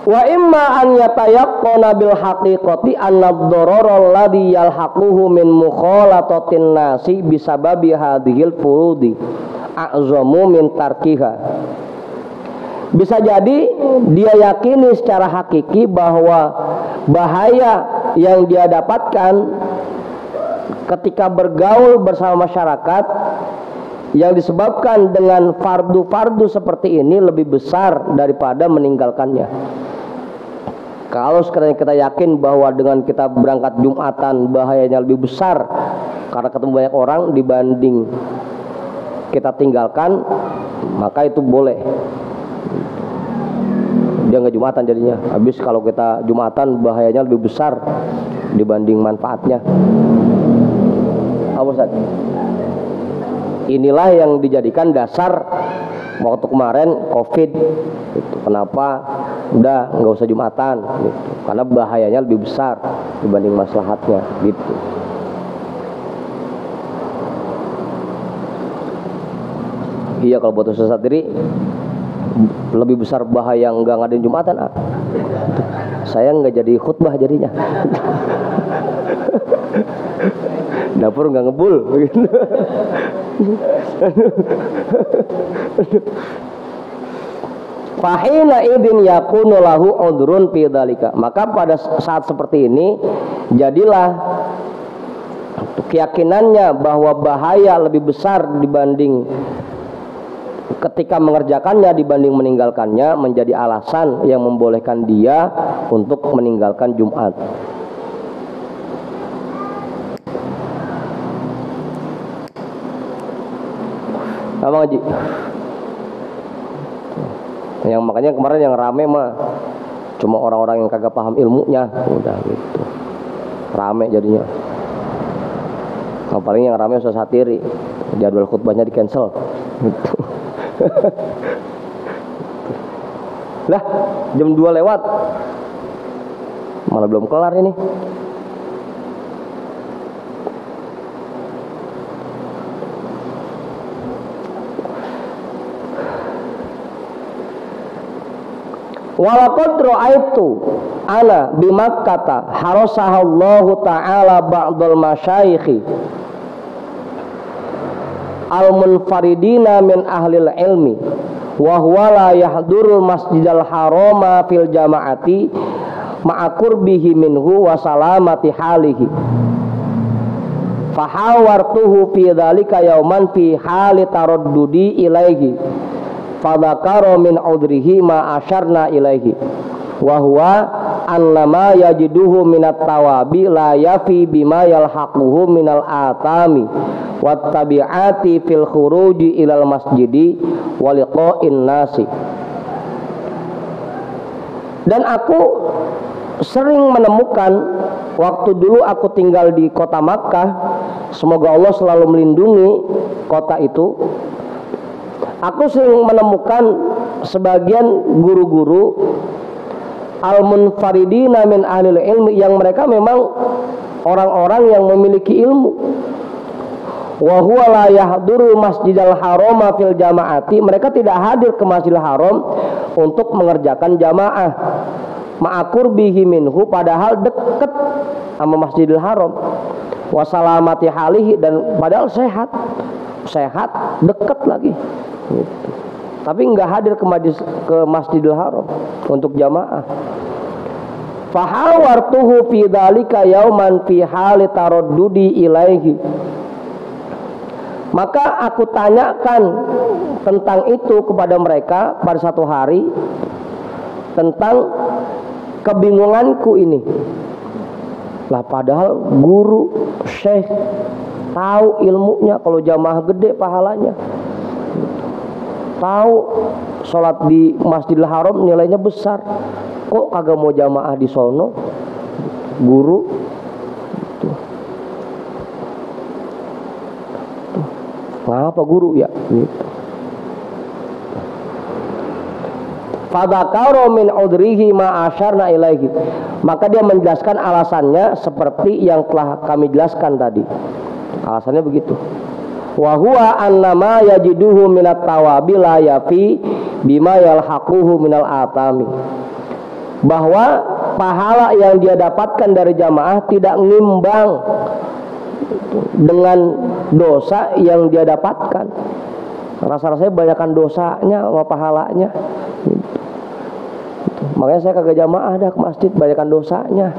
Wa imma an yatayaqqana bil haqiqati anna ad-darara alladhi yalhaquhu min mukhalatatin nasi bisababi hadhil furudi a'zamu min tarkiha. Bisa jadi dia yakini secara hakiki bahwa bahaya yang dia dapatkan ketika bergaul bersama masyarakat yang disebabkan dengan fardu-fardu seperti ini lebih besar daripada meninggalkannya. Kalau sekiranya kita yakin bahwa dengan kita berangkat Jumatan bahayanya lebih besar karena ketemu banyak orang dibanding kita tinggalkan, maka itu boleh. Dia nggak Jumatan jadinya. Habis kalau kita Jumatan bahayanya lebih besar dibanding manfaatnya. Apa Ustaz? Inilah yang dijadikan dasar waktu kemarin COVID gitu. Kenapa udah nggak usah Jumatan gitu. Karena bahayanya lebih besar dibanding maslahatnya gitu. Iya, kalau buat usaha sendiri lebih besar bahaya nggak ngadain Jumatan. Saya nggak jadi khutbah jadinya. Dapur nggak ngebul begitu. Fahina idin yakunu lahu udrun fi dzalika. Maka pada saat seperti ini jadilah keyakinannya bahwa bahaya lebih besar dibanding ketika mengerjakannya dibanding meninggalkannya menjadi alasan yang membolehkan dia untuk meninggalkan Jumat. Abang Haji, yang makanya kemarin yang rame mah cuma orang-orang yang kagak paham ilmunya, udah gitu rame jadinya. Nah, paling yang rame Ustaz Satiri, jadwal khutbahnya di cancel gitu. Lah jam 2 lewat malah belum kelar ini. Walaqad ra'aitu ana bi Makkah harasahallahu ta'ala ba'dul masyayikhi al-munfaridina min ahlil ilmi wa huwa la yahdurul masjidal harama fil jama'ati ma'a qurbihi minhu wa salamati halihi fahawartuhu fi dhalika yauman fi hali taraddudi ilaihi fadzakara min udrihi ma asyarna ilaihi wa huwa annama yajiduhu minat tawabi la yafi bima yalhaquhu minal atami wat tabi'ati fil khuruji ilal masjidi wa liqa'in nasi. Dan aku sering menemukan waktu dulu aku tinggal di kota Makkah, semoga Allah selalu melindungi kota itu. Aku sering menemukan sebagian guru-guru al-munfaridina min ahlil ilmi yang mereka memang orang-orang yang memiliki ilmu. wa huwa la yahduru masjidal harama fil jamaati, mereka tidak hadir ke Masjidil Haram untuk mengerjakan jamaah, ma'akur bihi minhu, padahal dekat sama Masjidil Haram, wa salamati halihi, dan padahal sehat dekat lagi gitu. Tapi nggak hadir ke Masjidil Haram untuk jamaah. Fahawartuhu fi dzalika yauman fi hali taraddudi ilaihi, maka aku tanyakan tentang itu kepada mereka pada satu hari, tentang kebingunganku ini. Lah padahal guru, syekh, tahu ilmunya, kalau jamaah gede pahalanya, tahu sholat di Masjidil Haram nilainya besar, kok kagak mau jamaah di sono guru gitu. Ngapa guru ya gitu. Fadzakara min udrihi ma asyarna ilaihi, maka dia menjelaskan alasannya seperti yang telah kami jelaskan tadi. Alasannya begitu. Wa huwa annama yajiduhu minat tawabi la yafi bima yalhaquhu minal atami, bahwa pahala yang dia dapatkan dari jamaah tidak ngimbang dengan dosa yang dia dapatkan. Rasa-rasanya banyakkan dosanya sama pahalanya gitu. Makanya saya kagak jamaah dah ke masjid, banyakkan dosanya.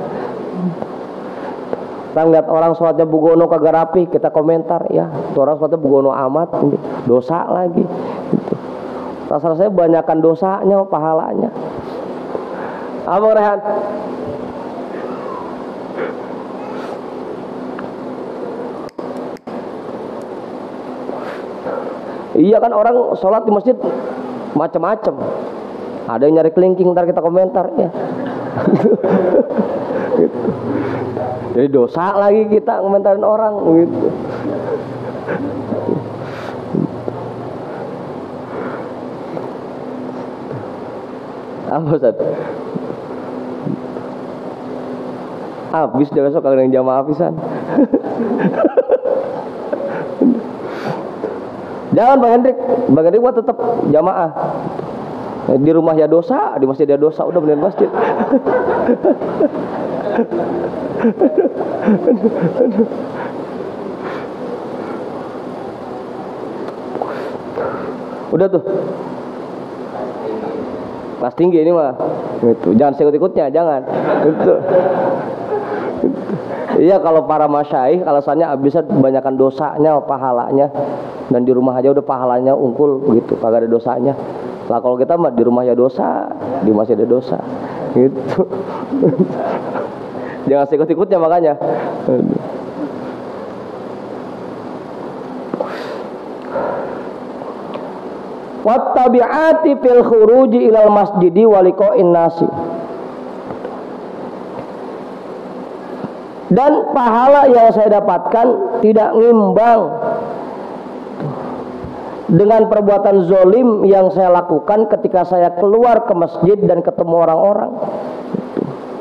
Kita ngeliat orang sholatnya bugono kagak rapi, kita komentar, ya itu orang sholatnya bugono amat, dosa lagi gitu. Rasa-rasanya banyakkan dosanya sama pahalanya. Abang Rehan, iya kan orang sholat di masjid macam-macam. Ada yang nyari kelingking, ntar kita komentar ya. Gitu. Jadi dosa lagi kita komentarin orang gitu. Apa Ustaz? Habis dia besok kagak ada yang jamaah habisan. Jangan Bang Hendrik mah tetap jamaah. Di rumah ya dosa, di masjid ya dosa, udah benerin masjid. Udah tuh. Kelas tinggi ini mah. Gitu. Jangan ikut-ikutnya, jangan. Gitu. Iya, kalau para masyaikh alasannya bisa kebanyakan dosanya, pahalanya, dan di rumah aja udah pahalanya unggul begitu, kagak ada dosanya. Lah kalau kita mah di rumah ya dosa, di masjid ada dosa, gitu. Jangan ikut-ikutnya makanya. Wattabi'ati fil khuruji ilal masjidi waliqa'in nasi. Dan pahala yang saya dapatkan tidak ngimbang dengan perbuatan zolim yang saya lakukan ketika saya keluar ke masjid dan ketemu orang-orang.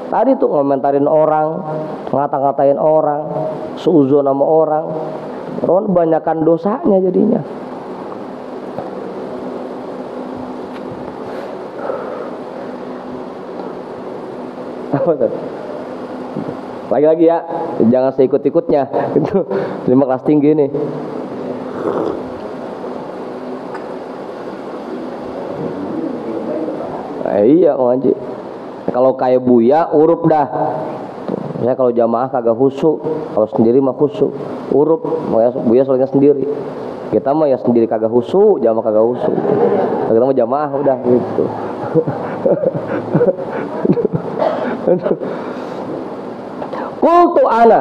Tadi tuh ngomentarin orang, ngata-ngatain orang, suuzon sama orang. Orang banyakkan dosanya jadinya. Apa tadi? Lagi-lagi ya, jangan seikut-ikutnya. Itu terima kelas tinggi nih. Iya ngaji. Kalau kayak Buya urup dah. Saya kalau jamaah kagak khusyuk, kalau sendiri mah khusyuk. Urup, Buya soalnya sendiri. Kita mah ya sendiri kagak khusyuk, jamaah kagak khusyuk. Kita mah jamaah udah gitu. Qultu ana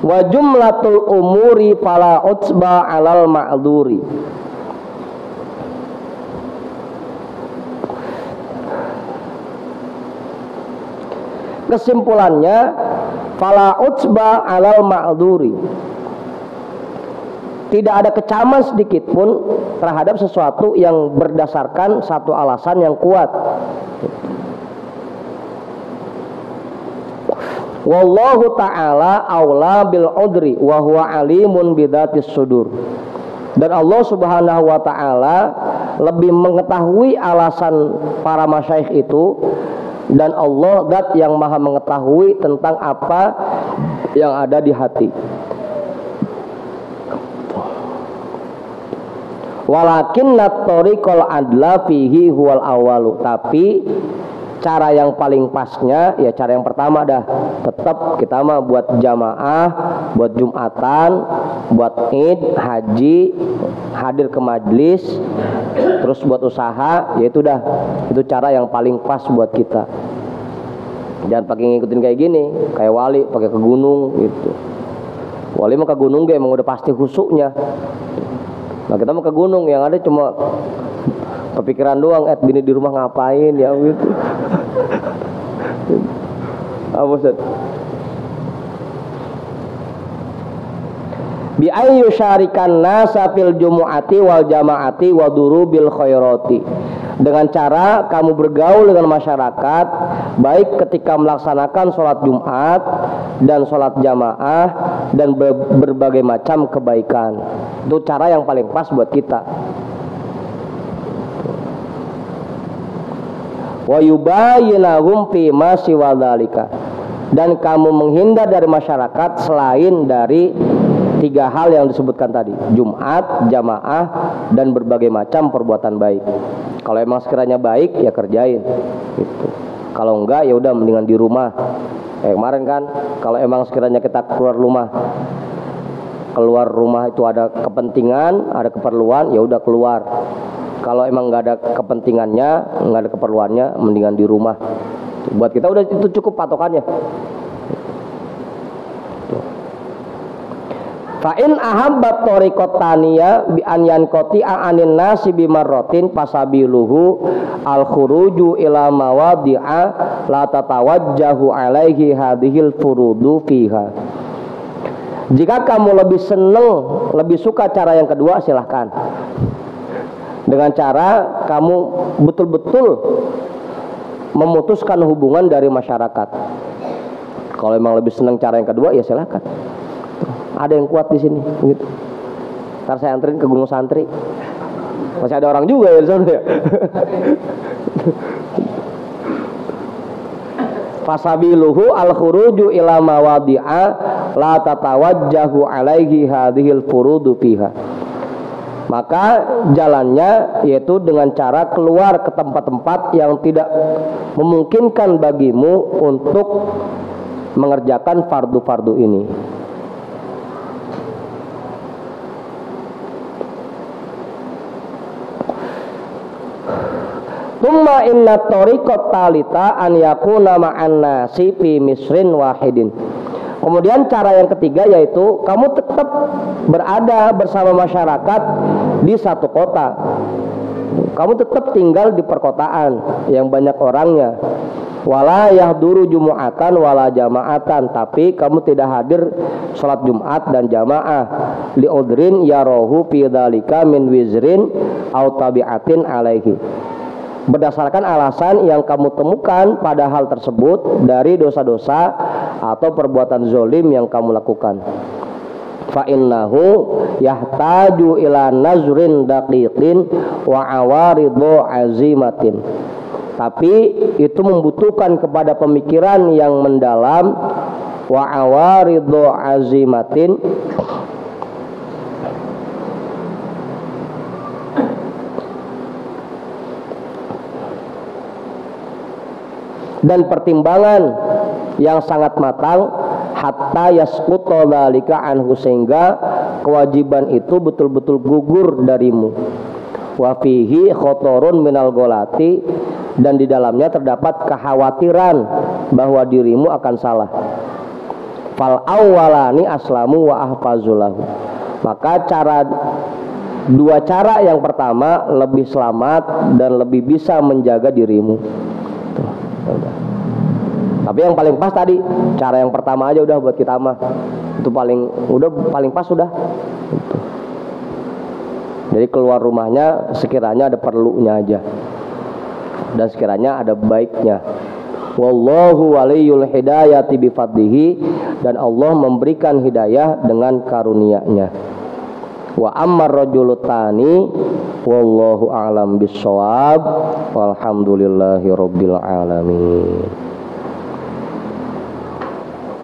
wa jumlatul umuri fala utsba alal ma'dzuri. Kesimpulannya, fala utsba alal ma'dzuri, tidak ada kecaman sedikit pun terhadap sesuatu yang berdasarkan satu alasan yang kuat. Wallahu ta'ala aula bil udri wa huwa alimun bidzatis sudur. Dan Allah Subhanahu wa taala lebih mengetahui alasan para masyayikh itu, dan Allah zat yang maha mengetahui tentang apa yang ada di hati. Walakinnat tariqal adla fihi huwal awalu. Tapi cara yang paling pasnya ya cara yang pertama dah. Tetap kita mah buat jamaah, buat Jumatan, buat Id, haji, hadir ke majlis, terus buat usaha, ya itu dah. Itu cara yang paling pas buat kita. Jangan pakai ngikutin kayak gini, kayak wali pakai ke gunung gitu. Wali mah ke gunung ge emang udah pasti khusuknya. Nah kita mau ke gunung yang ada cuma kepikiran doang, bini di rumah ngapain ya gitu. Apa Ustaz? Bi ayyu syarikan nasa fil jumu'ati wal jama'ati wa durubil khairati. Dengan cara kamu bergaul dengan masyarakat baik ketika melaksanakan sholat Jumat dan sholat jamaah dan berbagai macam kebaikan. Itu cara yang paling pas buat kita. Wa yubayyinahum fi ma siwa dzalika. Dan kamu menghindar dari masyarakat selain dari 3 hal yang disebutkan tadi, Jumat, jamaah, dan berbagai macam perbuatan baik. Kalau emang sekiranya baik ya kerjain gitu. Kalau enggak ya udah mendingan di rumah. Kemarin kan kalau emang sekiranya kita keluar rumah itu ada kepentingan, ada keperluan, ya udah keluar. Kalau emang nggak ada kepentingannya, nggak ada keperluannya, mendingan di rumah. Buat kita udah itu cukup patokannya. Fa in ahabbat tariqat taniya bi an yanqati anin nasi bi marratin pasabiluhu al khuruju ila mawadi'a la tatawajjahu alaihi hadhil furudu fiha. Jika kamu lebih senang, lebih suka cara yang kedua, silahkan. Dengan cara kamu betul-betul memutuskan hubungan dari masyarakat. Kalau memang lebih senang cara yang kedua, ya silahkan. Ada yang kuat di sini, gitu. Ntar saya anterin ke Gunung Santri. Masih ada orang juga ya di sana ya. Fasabiluhu al-khuruju ila mawadi'a la tatawajjahu alaihi hadhil furudu fiha. Maka jalannya yaitu dengan cara keluar ke tempat-tempat yang tidak memungkinkan bagimu untuk mengerjakan fardu-fardu ini. Thumma inna tariqat talita an yakuna ma'an nasi fi misrin wahidin. Kemudian cara yang ketiga yaitu kamu tetap berada bersama masyarakat di satu kota. Kamu tetap tinggal di perkotaan yang banyak orangnya. Wala yahduru jumu'atan wala jama'atan, tapi kamu tidak hadir sholat Jumat dan jamaah. Li udrin yarahu fi dzalika min wizrin au tabi'atin alaihi. Berdasarkan alasan yang kamu temukan pada hal tersebut dari dosa-dosa atau perbuatan zolim yang kamu lakukan. Fa innahu yahtaju ila nazrin daqiqin wa awaridhu azimatin. Tapi itu membutuhkan kepada pemikiran yang mendalam, wa awaridhu azimatin, dan pertimbangan yang sangat matang, hatta yasqutu dzalika anhu, sehingga kewajiban itu betul-betul gugur darimu. Wa fihi khotorun minal golati, dan di dalamnya terdapat kekhawatiran bahwa dirimu akan salah. Fal awwalani aslamu wa ahfazulahu. Maka dua cara yang pertama lebih selamat dan lebih bisa menjaga dirimu. Tapi yang paling pas tadi, cara yang pertama aja udah buat kita mah. Itu paling pas sudah. Gitu. Jadi keluar rumahnya sekiranya ada perlunya aja. Dan sekiranya ada baiknya. Wallahu waliyul hidayati bifadlihi, dan Allah memberikan hidayah dengan karunia-Nya. Wa ammar rajulu tani wallahu a'lam bissawab walhamdulillahi rabbil alamin.